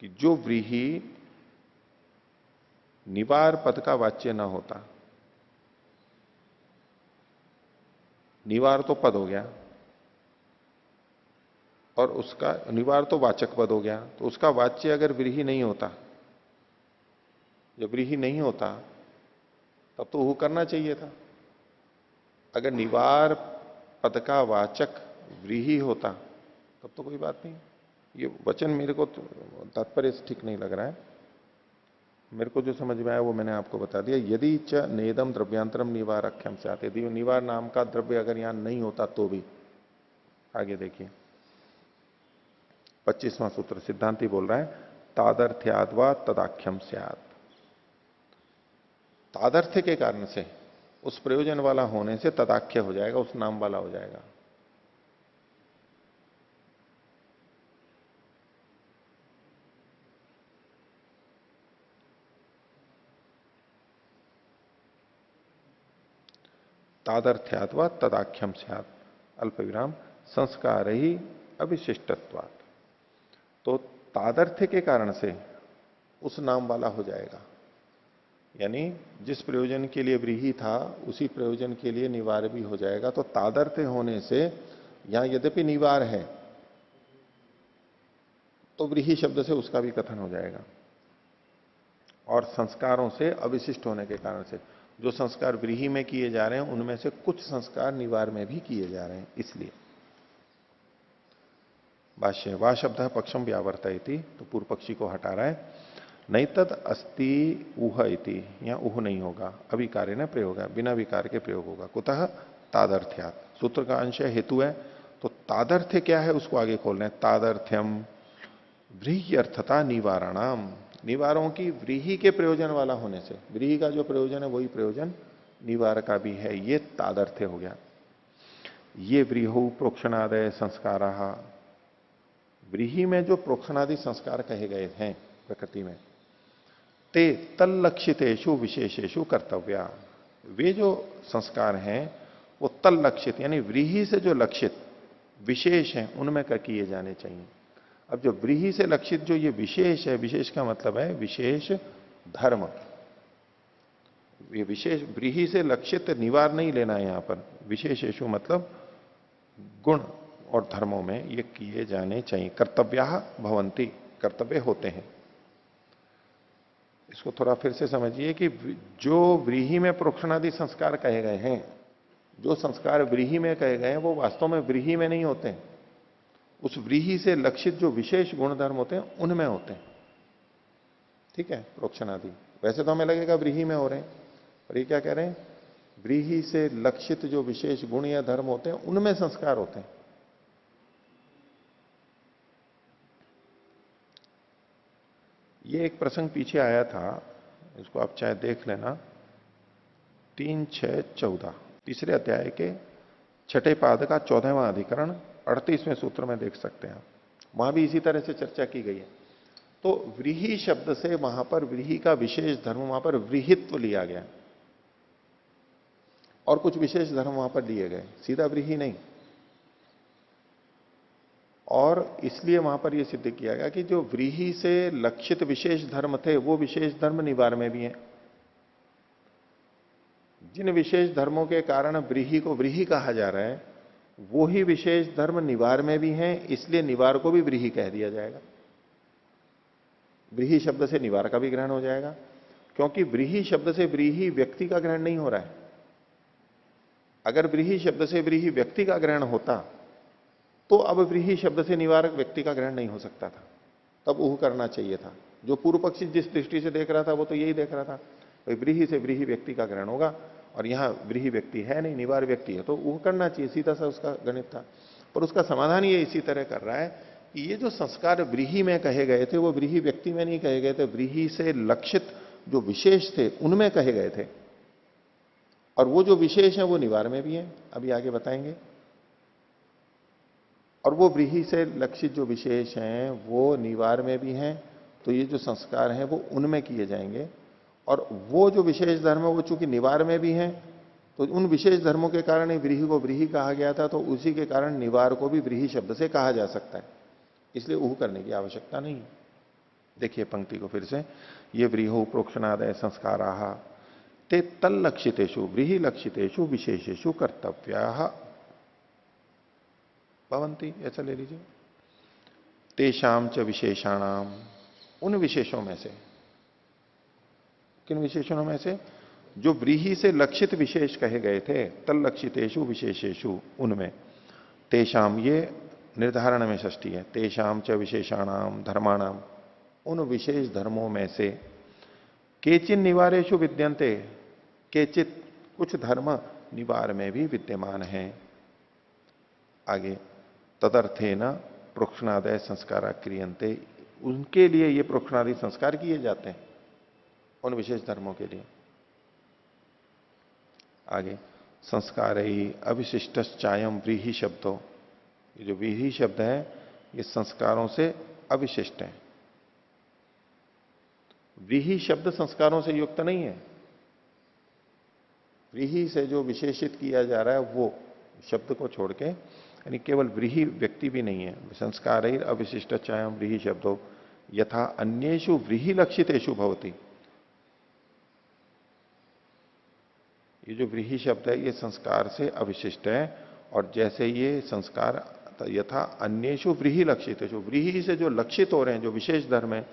कि जो व्रीहि निवार पद का वाच्य न होता, निवार तो पद हो गया और उसका निवार तो वाचक पद हो गया, तो उसका वाच्य अगर व्रीहि नहीं होता, जब व्रीहि नहीं होता तब तो ऊह करना चाहिए था। अगर निवार पद का वाचक व्रीहि होता तब तो कोई बात नहीं। ये वचन मेरे को तात्पर्य ठीक नहीं लग रहा है, मेरे को जो समझ में आया वो मैंने आपको बता दिया। यदि च नेदम द्रव्यांतरम निवाराख्यम से आते, यदि निवार नाम का द्रव्य अगर यहां नहीं होता तो भी। आगे देखिए 25वां सूत्र सिद्धांति बोल रहा है, तादर्थ्याद्वा तदाख्यम स्यात्, तादर्थ्य के कारण से, उस प्रयोजन वाला होने से तदाख्य हो जाएगा, उस नाम वाला हो जाएगा। तादर्थ्यात् व तदाख्यम स्यात् अल्प विराम संस्कार ही अविशिष्टत्वात्। तो तादर्थ्य के कारण से उस नाम वाला हो जाएगा, यानी जिस प्रयोजन के लिए व्रीहि था उसी प्रयोजन के लिए निवार भी हो जाएगा। तो तादर्थ्य होने से यहां यद्यपि निवार है तो व्रीहि शब्द से उसका भी कथन हो जाएगा। और संस्कारों से अविशिष्ट होने के कारण से जो संस्कार व्रीहि में किए जा रहे हैं उनमें से कुछ संस्कार निवार में भी किए जा रहे हैं, इसलिए। भाष्य वा शब्द पक्षम व्यावर्तयति, तो पूर्व पक्षी को हटा रहा है। नहीं तद अस्ति ऊह इति, यहां ऊह नहीं होगा, अविकारे न प्रयोग है, बिना विकार के प्रयोग होगा। कुतः तादर्थ्यात्, सूत्र का अंश है, हेतु है। तो तादर्थ्य क्या है उसको आगे खोल रहे हैं। तादर्थ्यम व्रीहि अर्थता निवारणाम, निवारों की व्रीहि के प्रयोजन वाला होने से, व्रीहि का जो प्रयोजन है वही प्रयोजन निवार का भी है, ये तादर्थ्य हो गया। ये व्रीहु प्रोक्षणादय संस्कारा, व्रीहि में जो प्रोक्षणादि संस्कार कहे गए हैं प्रकृति में, ते तल्लक्षितेषु विशेषेषु कर्तव्या, वे जो संस्कार हैं वो तल्लक्षित यानी व्रीहि से जो लक्षित विशेष हैं उनमें किए जाने चाहिए। अब जो व्रीहि से लक्षित जो ये विशेष है, विशेष का मतलब है विशेष धर्म, ये विशेष व्रीहि से लक्षित निवार नहीं लेना है यहां पर, विशेषेषु मतलब गुण और धर्मों में ये किए जाने चाहिए। कर्तव्या भवंती, कर्तव्य होते हैं। इसको थोड़ा फिर से समझिए कि जो व्रीहि में प्रोक्षणादि संस्कार कहे गए हैं, जो संस्कार व्रीहि में कहे गए हैं वो वास्तव में व्रीहि में नहीं होते हैं, उस व्रीहि से लक्षित जो विशेष गुण धर्म होते हैं उनमें होते हैं। ठीक है, प्रोक्षणादि वैसे तो हमें लगेगा व्रीहि में हो रहे हैं, पर ये क्या कह रहे हैं, व्रीहि से लक्षित जो विशेष गुण या धर्म होते हैं उनमें संस्कार होते हैं। ये एक प्रसंग पीछे आया था, इसको आप चाहे देख लेना, 3-6-14 तीसरे अध्याय के छठे पाद का 14वां अधिकरण 38वें सूत्र में देख सकते हैं। वहां भी इसी तरह से चर्चा की गई है। तो व्रीहि शब्द से वहां पर व्रीहि का विशेष धर्म, वहां पर व्रीहित्व लिया गया और कुछ विशेष धर्म वहां पर लिए गए, सीधा व्रीहि नहीं। और इसलिए वहां पर यह सिद्ध किया गया कि जो व्रीहि से लक्षित विशेष धर्म थे वो विशेष धर्म निवार में भी हैं। जिन विशेष धर्मों के कारण व्रीहि को व्रीहि कहा जा रहा है वो ही विशेष धर्म निवार में भी हैं, इसलिए निवार को भी व्रीहि कह दिया जाएगा। व्रीहि शब्द से निवार का भी ग्रहण हो जाएगा, क्योंकि व्रीहि शब्द से व्रीहि व्यक्ति का ग्रहण नहीं हो रहा है। अगर व्रीहि शब्द से व्रीहि व्यक्ति का ग्रहण होता तो अब व्रीहि शब्द से निवारक व्यक्ति का ग्रहण नहीं हो सकता था, तब ऊह करना चाहिए था। जो पूर्व पक्षी जिस दृष्टि से देख रहा था वो तो यही देख रहा था, व्रीहि से व्रीहि व्यक्ति का ग्रहण होगा, और यहां व्रीहि व्यक्ति है नहीं, निवार व्यक्ति है, तो ऊह करना चाहिए, सीधा सा उसका गणित था। पर उसका समाधान ये इसी तरह कर रहा है कि ये जो संस्कार व्रीहि में कहे गए थे वो व्रीहि व्यक्ति में नहीं कहे गए थे, व्रीहि से लक्षित जो विशेष थे उनमें कहे गए थे, और वो जो विशेष है वो निवार में भी है, अभी आगे बताएंगे। और वो व्रीहि से लक्षित जो विशेष हैं वो निवार में भी हैं, तो ये जो संस्कार हैं वो उनमें किए जाएंगे। और वो जो विशेष धर्म है वो चूंकि निवार में भी हैं, तो उन विशेष धर्मों के कारण ही व्रीहि को व्रीहि कहा गया था, तो उसी के कारण निवार को भी व्रीहि शब्द से कहा जा सकता है, इसलिए ऊह करने की आवश्यकता नहीं। देखिए पंक्ति को फिर से, ये व्रीहो प्रोक्षणादय संस्काराः ते तल्लक्षितेषु व्रीहि लक्षितेषु विशेषेषु कर्तव्याः भवन्ति, ऐसा ले लीजिए। तेषाम च विशेषाणाम, उन विशेषों में से, किन विशेषणों में से, जो व्रीहि से लक्षित विशेष कहे गए थे, तल्लक्षितेषु विशेषेषु, उनमें, तेषाम ये निर्धारण में षष्ठी है, तेषाम च विशेषाणाम धर्माणाम, उन विशेष धर्मों में से, केचिन निवारेषु विद्यन्ते, केचित कुछ धर्म निवार में भी विद्यमान हैं। आगे तदर्थे न प्रोक्षणादय संस्कार क्रियन्ते, उनके लिए ये प्रोक्षणादि संस्कार किए जाते हैं, उन विशेष धर्मों के लिए। आगे संस्कार ही अविशिष्ट चायम व्रीहि शब्दों, ये जो व्रीहि शब्द है ये संस्कारों से अविशिष्ट है। व्रीहि शब्द संस्कारों से युक्त नहीं है, व्रीहि से जो विशेषित किया जा रहा है वो शब्द को छोड़ के, यानी केवल व्रीहि व्यक्ति भी नहीं है। संस्कार अविशिष्ट चाहे व्रीहि शब्दों यथा अन्येषु व्रीहि लक्षितेषु भवति। ये जो व्रीहि शब्द है ये संस्कार से अविशिष्ट है, और जैसे ये संस्कार यथा अन्येषु व्रीहि लक्षितेषु, व्रीहि से जो लक्षित हो रहे हैं, जो विशेष धर्म है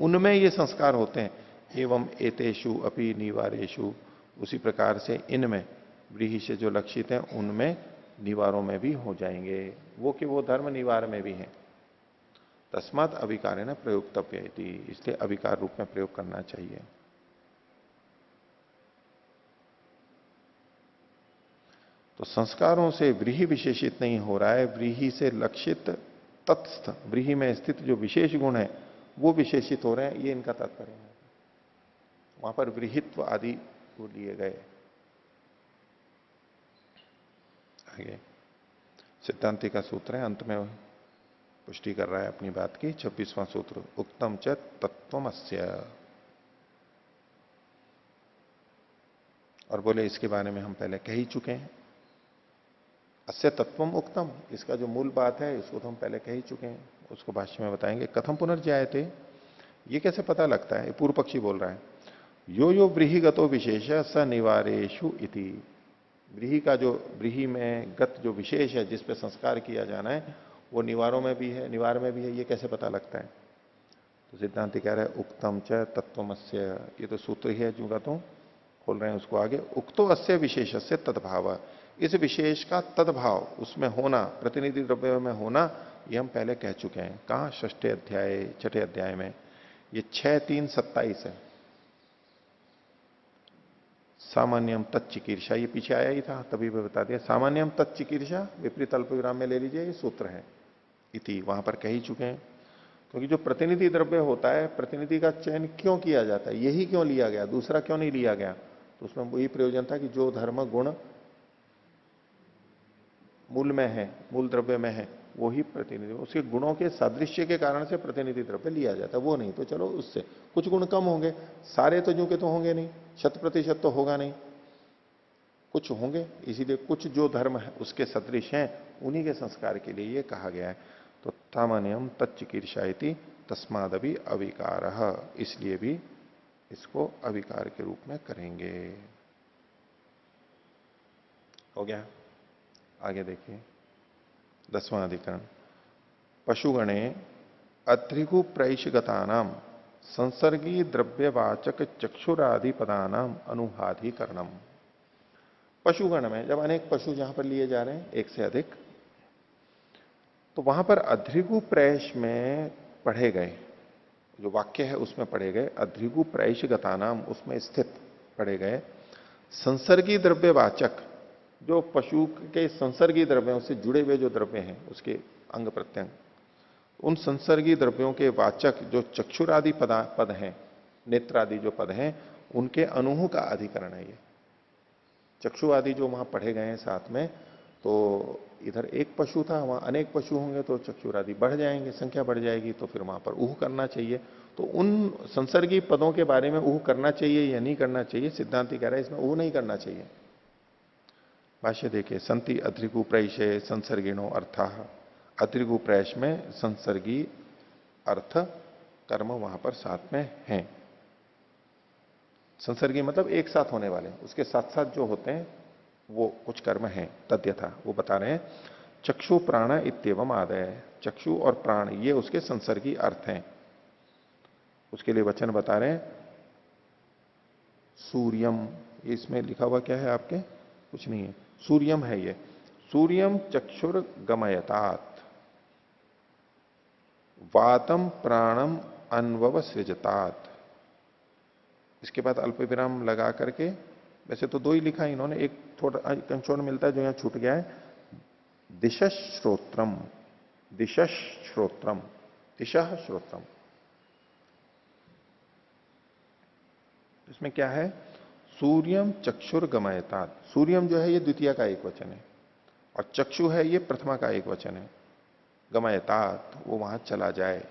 उनमें ये संस्कार होते हैं। एवं एतेषु अपि निवारेषु, उसी प्रकार से इनमें व्रीहि से जो लक्षित हैं उनमें निवारों में भी हो जाएंगे, वो कि वो धर्म निवार में भी है। तस्मात् अविकारेण प्रयोक्तव्य इति, इसलिए अविकार रूप में प्रयोग करना चाहिए। तो संस्कारों से व्रीहि विशेषित नहीं हो रहा है, व्रीहि से लक्षित तत्स्थ व्रीहि में स्थित जो विशेष गुण है वो विशेषित हो रहे हैं, ये इनका तात्पर्य है। वहां पर व्रीहित्व आदि को लिए गए। आगे सिद्धांति का सूत्र है, अंत में पुष्टि कर रहा है अपनी बात की। 26वां सूत्र, उक्तम च तत्वमस्य। और बोले इसके बारे में हम पहले कह ही चुके हैं। अस्य तत्वम उक्तम, इसका जो मूल बात है इसको तो हम पहले कह ही चुके हैं, उसको भाष्य में बताएंगे। कथम पुनर्जायते, ये कैसे पता लगता है? पूर्व पक्षी बोल रहा है। यो यो व्रीहिगतो विशेष स निवारेशु इति। व्रीहि का जो व्रीहि में गत जो विशेष है जिस पे संस्कार किया जाना है वो निवारों में भी है, निवार में भी है, ये कैसे पता लगता है? तो सिद्धांत कह रहा है उक्तम च तत्वमस्य, ये तो सूत्र ही है जो तो खोल रहे हैं उसको आगे। उक्तो अस्य विशेषस्य तद्भाव, इस विशेष का तद्भाव उसमें होना, प्रतिनिधि द्रव्य में होना, ये हम पहले कह चुके हैं। कहा? षष्ठे अध्याय छठे अध्याय में। ये 6:3:27 है। सामान्यम तत्चिकीर्षा, ये पीछे आया ही था तभी मैं बता दिया। सामान्यम तत्चिकीर्षा विपरीत अल्प विराम में ले लीजिए, ये सूत्र है। इति वहां पर कह ही चुके हैं। क्योंकि जो प्रतिनिधि द्रव्य होता है, प्रतिनिधि का चयन क्यों किया जाता है, यही क्यों लिया गया, दूसरा क्यों नहीं लिया गया? तो उसमें वही प्रयोजन था कि जो धर्म गुण मूल में है, मूल द्रव्य में है, वो ही प्रतिनिधि, उसके गुणों के सादृश्य के कारण से प्रतिनिधि द्रव्य लिया जाता है। वो नहीं तो चलो उससे कुछ गुण कम होंगे, सारे तो जो के तो होंगे नहीं, 100% तो होगा नहीं, कुछ होंगे। इसीलिए कुछ जो धर्म है उसके सदृश हैं, उन्हीं के संस्कार के लिए ये कहा गया है। तो सामान्यम तच्चिकीर्षा इति तस्मादपि अविकार, इसलिए भी इसको अविकार के रूप में करेंगे। हो गया? आगे देखिए 10वां अधिकरण। पशुगणे अत्रिगु प्रैशगतानाम संसर्गी द्रव्यवाचक चक्षुरादि पदानाम अनुहाधिकरणम। पशुगण में जब अनेक पशु जहां पर लिए जा रहे हैं, एक से अधिक, तो वहां पर अध्रिगु प्रैश में पढ़े गए, जो वाक्य है उसमें पढ़े गए, अध्रिगु प्रैशगतानाम उसमें स्थित पढ़े गए संसर्गी द्रव्यवाचक, जो पशु के संसर्गी द्रव्यों से जुड़े हुए जो द्रव्य हैं उसके अंग प्रत्यंग, उन संसर्गी द्रव्यों के वाचक जो चक्षुरादि पद हैं, नेत्रादि जो पद हैं, उनके अनूह का अधिकरण है ये। चक्षु आदि जो वहां पढ़े गए हैं साथ में, तो इधर एक पशु था, वहां अनेक पशु होंगे तो चक्षुरादि बढ़ जाएंगे, संख्या बढ़ जाएगी, तो फिर वहां पर ऊह करना चाहिए। तो उन संसर्गी पदों के बारे में ऊह करना चाहिए या नहीं करना चाहिए? सिद्धांति कह रहा है इसमें ऊह नहीं करना चाहिए। भाष्य देखिए, संति अध्रिगु प्रैशे संसर्गिणो अर्थ, अध्रिगु प्रैश में संसर्गी अर्थ कर्म वहां पर साथ में है। संसर्गी मतलब एक साथ होने वाले, उसके साथ साथ जो होते हैं वो कुछ कर्म हैं। तद्यथा वो बता रहे हैं, चक्षु प्राण इत्येवम आदय, चक्षु और प्राण ये उसके संसर्गी अर्थ हैं। उसके लिए वचन बता रहे हैं, सूर्यम, इसमें लिखा हुआ क्या है आपके? कुछ नहीं है, सूर्यम है ये। सूर्यम चक्षुर गमयतात वातम प्राणम अनवव सृजतात। इसके बाद अल्प विराम लगा करके, वैसे तो दो ही लिखा है इन्होंने, एक थोड़ा कंचोड़ मिलता है जो यहां छूट गया है, दिशश श्रोत्रम, दिशश श्रोत्रम, दिशा श्रोत्रम। इसमें क्या है? सूर्यम चक्षुर गमयतात, सूर्यम जो है ये द्वितीय का एक वचन है, और चक्षु है ये प्रथमा का एक वचन है। गमयतात वो वहां चला जाए,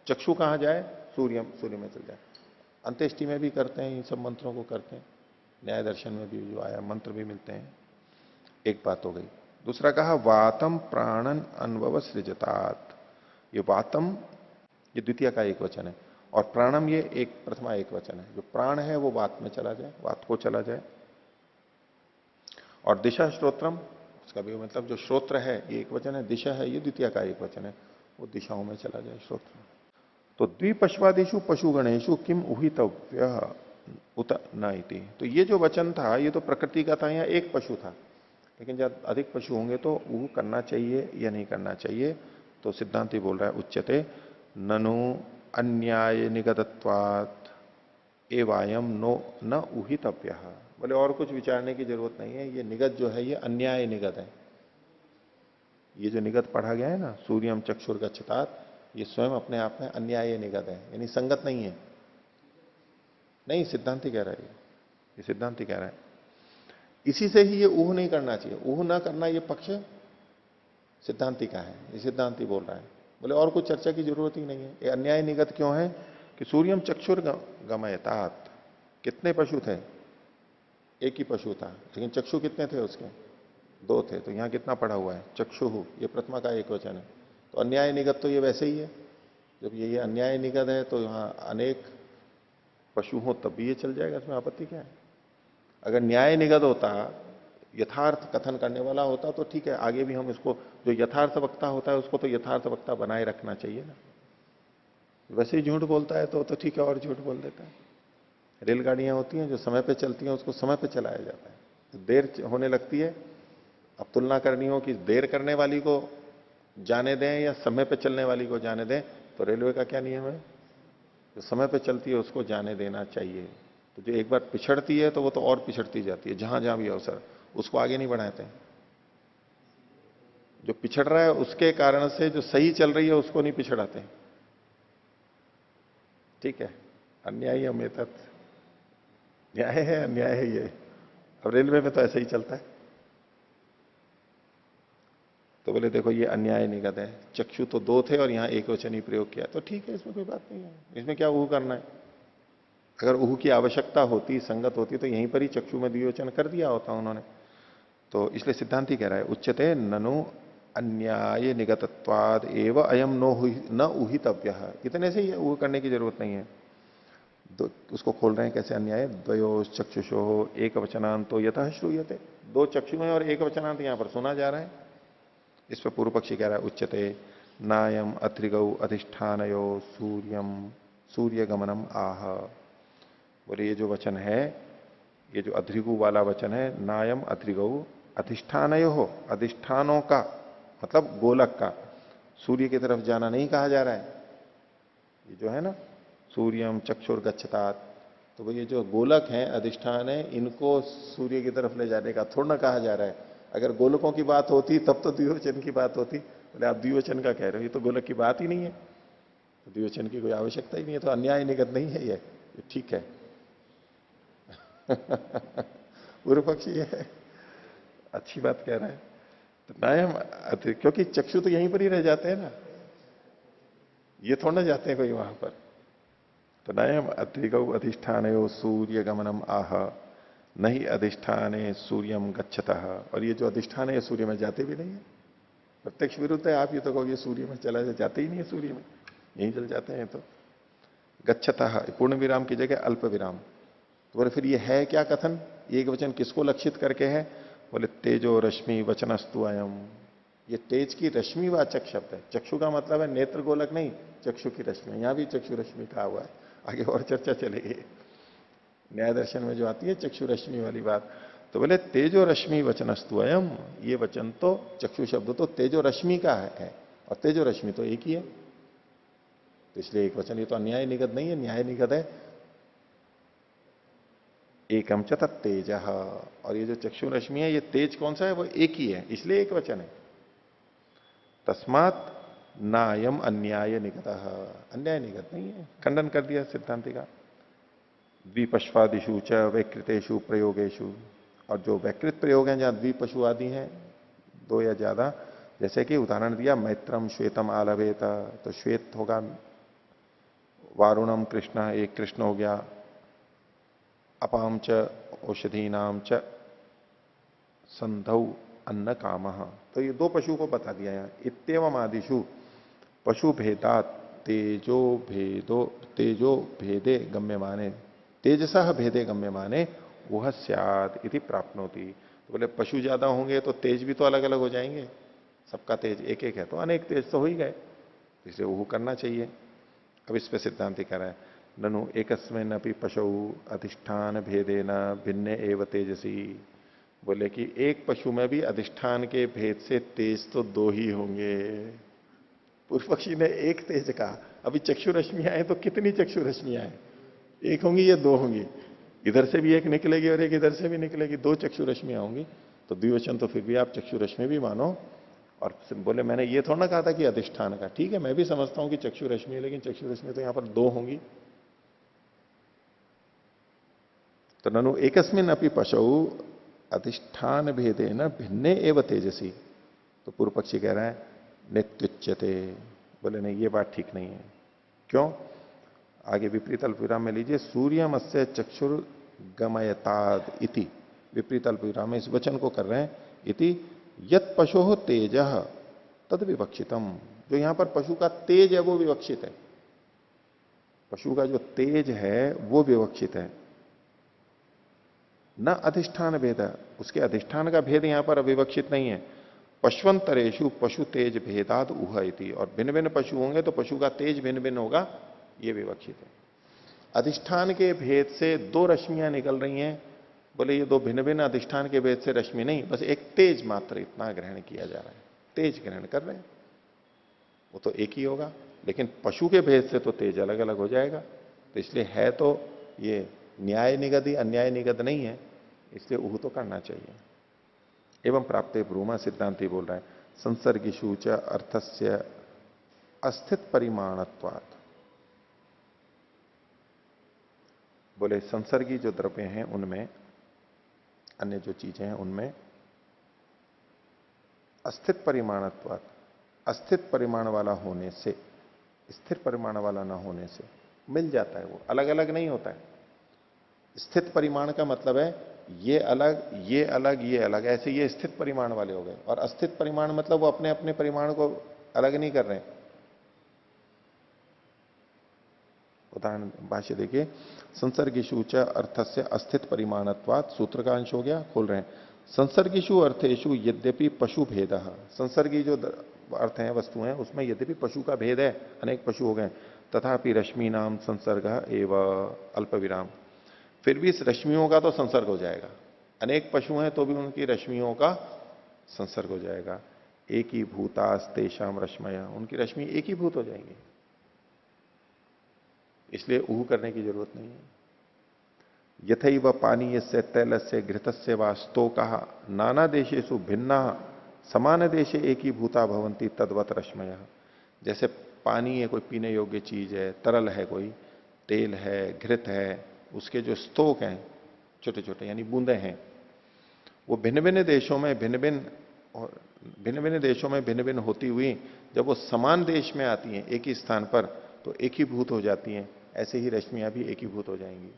चक्षु कहां जाए? सूर्यम, सूर्य में चल जाए। अंत्येष्टि में भी करते हैं, इन सब मंत्रों को करते हैं, न्याय दर्शन में भी जो आया, मंत्र भी मिलते हैं। एक बात हो गई। दूसरा कहा वातम प्राणन अनुभव सृजतात। ये वातम ये द्वितीय का एक वचन है, और प्राणम ये एक प्रथमा एक वचन है। जो प्राण है वो वात में चला जाए, वात को चला जाए। और दिशा श्रोत्रम, उसका भी मतलब जो श्रोत्र है ये एक वचन है, दिशा है ये द्वितीय का एक वचन है, वो दिशाओं में चला जाए श्रोत्र। तो द्विपश्वादिशु पशु गणेशु किम उहितव्य उत न इति। तो ये जो वचन था ये तो प्रकृति का था, यहाँ एक पशु था, लेकिन जब अधिक पशु होंगे तो ऊह करना चाहिए या नहीं करना चाहिए। तो सिद्धांति बोल रहा है उच्यते ननु अन्याय निगतत्वात् एवायम नो न उहितव्य। बोले और कुछ विचारने की जरूरत नहीं है, ये निगत जो है ये अन्याय निगत है। ये जो निगत पढ़ा गया है ना, सूर्यम चक्षुर गच्छतात, ये स्वयं अपने आप में अन्याय निगत है, यानी संगत नहीं है। नहीं, सिद्धांति कह रहा है, ये सिद्धांति कह रहा है। इसी से ही ये ऊह नहीं करना चाहिए, ऊह ना करना ये पक्ष सिद्धांति का है, ये सिद्धांति बोल रहा है। बोले और कुछ चर्चा की जरूरत ही नहीं है। ये अन्याय निगत क्यों है कि सूर्यम चक्षुर गमयतात, कितने पशु थे? एक ही पशु था, लेकिन चक्षु कितने थे उसके? दो थे। तो यहां कितना पड़ा हुआ है? चक्षु, ये प्रथमा का एक वचन है। तो अन्याय निगत तो ये वैसे ही है। जब ये अन्याय निगत है तो यहां अनेक पशु हो तब भी ये चल जाएगा, इसमें आपत्ति क्या है? अगर न्याय निगत होता, यथार्थ कथन करने वाला होता तो ठीक है, आगे भी हम इसको, जो यथार्थ वक्ता होता है उसको तो यथार्थ वक्ता बनाए रखना चाहिए ना। वैसे ही झूठ बोलता है तो ठीक है, और झूठ बोल देता है। रेलगाड़ियां होती हैं जो समय पे चलती हैं, उसको समय पे चलाया जाता है। तो देर होने लगती है, अब तुलना करनी हो कि देर करने वाली को जाने दें या समय पे चलने वाली को जाने दें, तो रेलवे का क्या नियम है? जो समय पे चलती है उसको जाने देना चाहिए। तो जो एक बार पिछड़ती है तो वो तो और पिछड़ती जाती है, जहां जहां भी अवसर, उसको आगे नहीं बढ़ाते। जो पिछड़ रहा है उसके कारण से जो सही चल रही है उसको नहीं पिछड़ाते। ठीक है, अन्याय में तत् न्याय है, अन्याय है ये। अब रेलवे में तो ऐसा ही चलता है। तो बोले देखो ये अन्याय निगत है, चक्षु तो दो थे और यहां एक वचन ही प्रयोग किया, तो ठीक है, इसमें कोई बात नहीं है, इसमें क्या ऊह करना है। अगर ऊह की आवश्यकता होती, संगत होती, तो यहीं पर ही चक्षु में द्विवचन कर दिया होता उन्होंने। तो इसलिए सिद्धांति कह रहा है उच्यते ननु अन्याय निगतत्वाद एव अयम नो न उहितव्य। इतने से ही ऊह करने की जरूरत नहीं है। उसको खोल रहे हैं कैसे अन्याय। द्वयो चक्षुषो एक वचनांत तो यथा श्रूयते, दो चक्षु है और एक वचनांत यहां पर सुना जा रहा है। इस पर पूर्व पक्षी कह रहा है उच्यते नायम अत्रिगौ अधिष्ठानयो सूर्यम सूर्य गमनम आह। बोले ये जो वचन है, ये जो अध्रिगु वाला वचन है, नायम अध्रिगौ अधिष्ठानयो हो, अधिष्ठानों का मतलब गोलक का, सूर्य की तरफ जाना नहीं कहा जा रहा है। ये जो है ना सूर्यम चक्षुर गच्छतात, तो ये जो गोलक है, अधिष्ठान है, इनको सूर्य की तरफ ले जाने का थोड़ा ना कहा जा रहा है। अगर गोलकों की बात होती तब तो द्विवचन की बात होती। बोले आप द्विवचन का कह रहे हो, ये तो गोलक की बात ही नहीं है, तो द्विवचन की कोई आवश्यकता ही नहीं है, तो अन्याय निगत नहीं है ये ठीक है। पूर्व पक्षी ये है, अच्छी बात कह रहे हैं। तो नायम, क्योंकि चक्षु तो यहीं पर ही रह जाते हैं ना, ये थोड़ा ना जाते हैं कोई वहां पर। तो नयम अतिगौ अधिष्ठान सूर्य गमनम आह, नहीं अधिष्ठाने सूर्यम गच्छतः। और ये जो अधिष्ठान है सूर्य में जाते भी नहीं है, प्रत्यक्ष विरुद्ध है। आप ये तो कहोगे सूर्य में चला जाते ही नहीं है, सूर्य में यहीं चल जाते हैं। तो गच्छतः पूर्ण विराम की जगह अल्प विराम। तो बोले फिर ये है क्या कथन, एक वचन किसको लक्षित करके है? बोले तेजो रश्मि वचनस्तु अयम, ये तेज की रश्मि वाचक शब्द है। चक्षु का मतलब है नेत्र गोलक नहीं, चक्षु की रश्मि, यहां भी चक्षु रश्मि कहा हुआ है। आगे और चर्चा चलेगी न्याय दर्शन में जो आती है चक्षु रश्मि वाली बात। तो बोले तेजो रश्मि वचनस्तु अयम, ये वचन तो चक्षु शब्द तो तेजो रश्मि का है, और तेजो रश्मि तो एक ही है, तो इसलिए एक वचन। ये तो अन्याय निगत नहीं है, न्याय निगत है। एकम च तेज, और ये जो चक्षु रश्मि है ये तेज कौन सा है? वो एक ही है, इसलिए एक वचन है। तस्मात नायम अन्याय निगत, अन्याय निगत नहीं है, खंडन कर दिया सिद्धांति का। द्विपश्वादिशु च वैकृतेशु प्रयोगेशु, और जो वैकृत प्रयोग हैं जहां द्विपशु आदि हैं, दो या ज्यादा, जैसे कि उदाहरण दिया मैत्रम श्वेतम आलवेत, तो श्वेत होगा, वारुणम कृष्ण, एक कृष्ण हो गया, अपाम च औषधि नाम च संधौ अन्न काम। तो ये दो पशु को बता दिया है। इत्येवम आदिशु पशु भेदात तेजो भेदे गम्यमाने तेजसः भेदे गम्यमाने वह स्याद इति प्राप्नोति। तो बोले पशु ज्यादा होंगे तो तेज भी तो अलग अलग हो जाएंगे, सबका तेज एक एक है तो अनेक तेज तो हो ही गए, इसलिए वो करना चाहिए। अब इस पे सिद्धांति कह रहा है ननु एकस्मिन अपि पशु अधिष्ठान भेदेन भिन्न एव तेजसी। बोले कि एक पशु में भी अधिष्ठान के भेद से तेज तो दो ही होंगे। पूर्व पक्षी ने एक तेज कहा, अभी चक्षु रश्मियां हैं तो कितनी चक्षु रश्मियां हैं? एक होंगी या दो होंगी? इधर से भी एक निकलेगी और एक इधर से भी निकलेगी, दो चक्षु रश्मियां होंगी। तो द्विवचन तो फिर भी आप चक्षु रश्मि भी मानो। और बोले मैंने ये थोड़ा ना कहा था कि अधिष्ठान का, ठीक है मैं भी समझता हूं कि चक्षु रश्मि है, लेकिन चक्षु रश्मि तो यहां पर दो होंगी। तो ननु एकस्मिन अपि पशु अधिष्ठान भेदे न भिन्ने एव तेजसी। तो पूर्व पक्षी कह रहा है नित्युच्यते। बोले नहीं ये बात ठीक नहीं है। क्यों? आगे विपरीत अल्पविराम में लीजिए, सूर्यमस्य चक्षुर गमयताद इति। विपरीत अल्पविराम में इस वचन को कर रहे हैं इति यत पशु तेज तद विवक्षितम। जो यहां पर पशु का तेज है वो विवक्षित है, पशु का जो तेज है वो विवक्षित है। न अधिष्ठान भेद, उसके अधिष्ठान का भेद यहां पर अविवक्षित नहीं है। पशुवंतरेशु पशु तेज भेदाद उह इति। और भिन्न भिन्न पशु होंगे तो पशु का तेज भिन्न भिन्न होगा, ये विवक्षित है। अधिष्ठान के भेद से दो रश्मियां निकल रही हैं, बोले ये दो भिन्न भिन्न अधिष्ठान के भेद से रश्मि नहीं, बस एक तेज मात्र इतना ग्रहण किया जा रहा है, तेज ग्रहण कर रहे हैं, वो तो एक ही होगा। लेकिन पशु के भेद से तो तेज अलग अलग हो जाएगा। तो इसलिए है तो ये न्याय निगद ही, अन्याय निगद नहीं है, इसलिए उह तो करना चाहिए। एवं प्राप्ते ब्रूमा, सिद्धांति बोल रहा है संसर्गिषु च अर्थस्य अस्थित परिमाणत्वात्। बोले संसर्गी जो द्रव्य हैं उनमें, अन्य जो चीजें हैं उनमें अस्थित परिमाणत्वात्, अस्थित परिमाण वाला होने से, स्थिर परिमाण वाला ना होने से मिल जाता है, वो अलग अलग नहीं होता है। स्थित परिमाण का मतलब है ये अलग ये अलग ये अलग, ऐसे ये स्थित परिमाण वाले हो गए। और अस्थित परिमाण मतलब वो अपने अपने परिमाण को अलग नहीं कर रहे हैं। उदाहरण भाष्य देखिए, संसर्गिषु च अर्थस्य अस्थित परिमाणत्वात्, सूत्र का अंश हो गया, खोल रहे हैं। संसर्गिषु अर्थेषु यद्यपि पशु भेद, संसर्गी जो अर्थ है वस्तु है उसमें यद्यपि पशु का भेद है, अनेक पशु हो गए, तथापि रश्मि नाम संसर्ग एवं अल्प विराम, फिर भी इस रश्मियों का तो संसर्ग हो जाएगा। अनेक पशु हैं तो भी उनकी रश्मियों का संसर्ग हो जाएगा। एक ही भूतास तेषाम रश्मय, उनकी रश्मि एक ही भूत हो जाएंगी, इसलिए ऊह करने की जरूरत नहीं है। यथैव पानीय से तैल से घृत से वास्तो कहा नाना देशेषु भिन्ना समान देशे एक ही भूता भवंती तद्वत रश्मय। जैसे पानी है, कोई पीने योग्य चीज है, तरल है, कोई तेल है, घृत है, उसके जो स्तोक हैं छोटे छोटे यानी बूंदे हैं, वो भिन्न भिन्न देशों में भिन्न भिन्न देशों में भिन्न भिन्न होती हुई जब वो समान देश में आती हैं एक ही स्थान पर तो एक ही भूत हो जाती हैं। ऐसे ही रश्मियां भी एक ही भूत हो जाएंगी।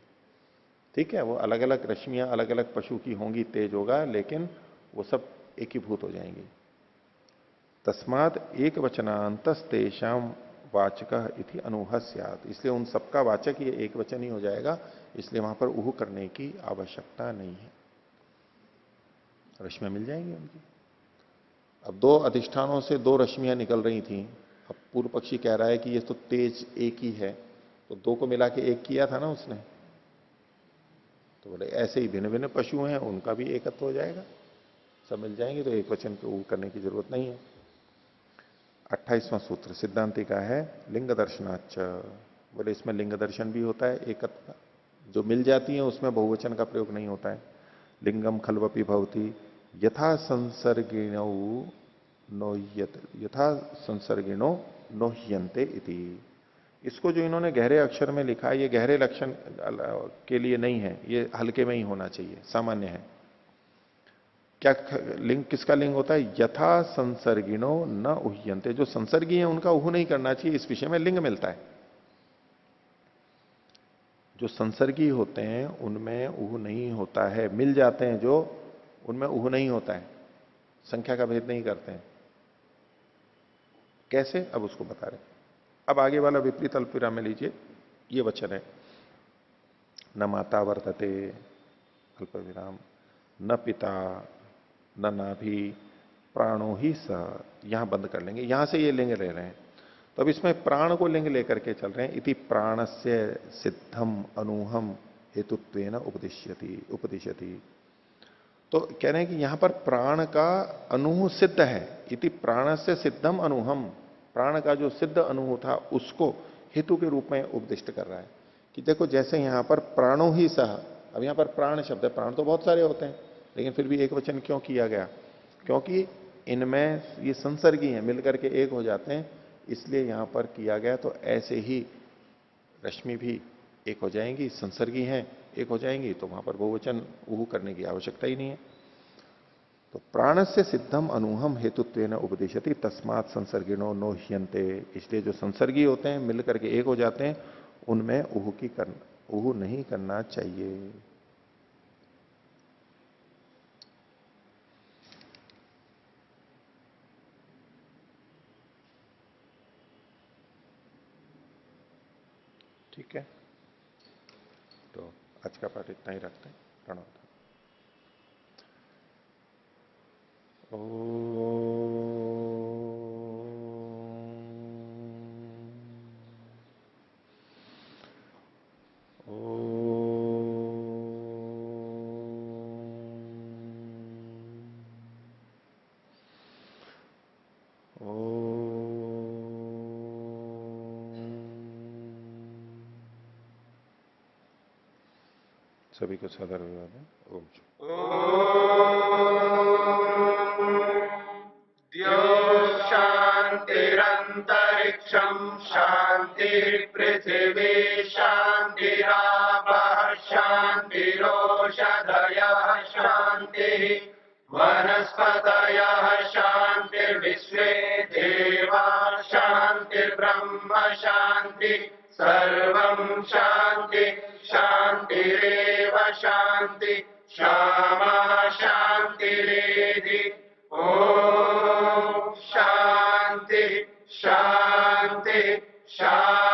ठीक है, वो अलग अलग रश्मियां अलग अलग पशु की होंगी, तेज होगा, लेकिन वो सब एक ही भूत हो जाएंगी। तस्माद एक वचनांतस्तेषाम वाचक इति अनूह स्यात्, इसलिए उन सबका वाचक ये एक वचन ही हो जाएगा, इसलिए वहां पर ऊह करने की आवश्यकता नहीं है, रश्मियां मिल जाएंगी उनकी। अब दो अधिष्ठानों से दो रश्मियां निकल रही थी, अब पूर्व पक्षी कह रहा है कि ये तो तेज एक ही है, तो दो को मिला के एक किया था ना उसने, तो बोले ऐसे ही भिन्न भिन्न पशु हैं उनका भी एकत्व हो जाएगा, सब मिल जाएंगे, तो एक वचन को ऊह करने की जरूरत नहीं है। 28वां सूत्र सिद्धांति का है लिंग दर्शनाच। बोले इसमें लिंग दर्शन भी होता है, एकत्व जो मिल जाती है उसमें बहुवचन का प्रयोग नहीं होता है। लिंगम खलवपि भवति यथा संसर्गिणो यथा संसर्गिणो नोह्यंते इति। इसको जो इन्होंने गहरे अक्षर में लिखा है, ये गहरे लक्षण के लिए नहीं है, ये हल्के में ही होना चाहिए, सामान्य है। क्या लिंग, किसका लिंग होता है? यथा संसर्गिणो न उह्यंते, जो संसर्गी है उनका उह नहीं करना चाहिए, इस विषय में लिंग मिलता है। जो संसर्गी होते हैं उनमें ऊह नहीं होता है, मिल जाते हैं जो, उनमें ऊह नहीं होता है, संख्या का भेद नहीं करते हैं। कैसे, अब उसको बता रहे हैं। अब आगे वाला विपरीत अल्पविराम में लीजिए, ये वचन है, न माता वर्तते अल्पविराम, न पिता, न नाभि, प्राणो ही स। यहां बंद कर लेंगे, यहां से ये लिंग ले रहे हैं। तो अब इसमें प्राण को लिंग लेकर के चल रहे हैं। इति प्राणस्य सिद्धम अनूहम हेतुत्वेन उपदिश्यति। तो कह रहे हैं कि यहां पर प्राण का अनूह सिद्ध है। इति प्राणस्य सिद्धम अनूहम, प्राण का जो सिद्ध अनूह था उसको हेतु के रूप में उपदिष्ट कर रहा है कि देखो जैसे यहां पर प्राणो ही सह, अब यहां पर प्राण शब्द है, प्राण तो बहुत सारे होते हैं लेकिन फिर भी एक वचन क्यों किया गया? क्योंकि इनमें ये संसर्गी हैं, मिलकर के एक हो जाते हैं, इसलिए यहां पर किया गया। तो ऐसे ही रश्मि भी एक हो जाएंगी, संसर्गी हैं एक हो जाएंगी, तो वहां पर बहुवचन ऊह करने की आवश्यकता ही नहीं है। तो प्राण से सिद्धम अनूहम हेतुत्वेन उपदेशति तस्मात् संसर्गिणो नो ह्यंते। इसलिए जो संसर्गी होते हैं मिलकर के एक हो जाते हैं, उनमें ऊह नहीं करना चाहिए। ठीक है, तो आज का पाठ इतना ही रखते हैं। प्रणव। सभी को सादर अभिवादन। ओम शांतिरंतरिक्षम शांति पृथिवी शांतिरापः शांतिरोषधयः शांति वनस्पतयः शांतिर्विश्वे देवा शांतिर्ब्रह्म शांति सर्वं शांति शांतिरेव शांति क्षमा शांतिरेधि। ओम शांति शांति शांति।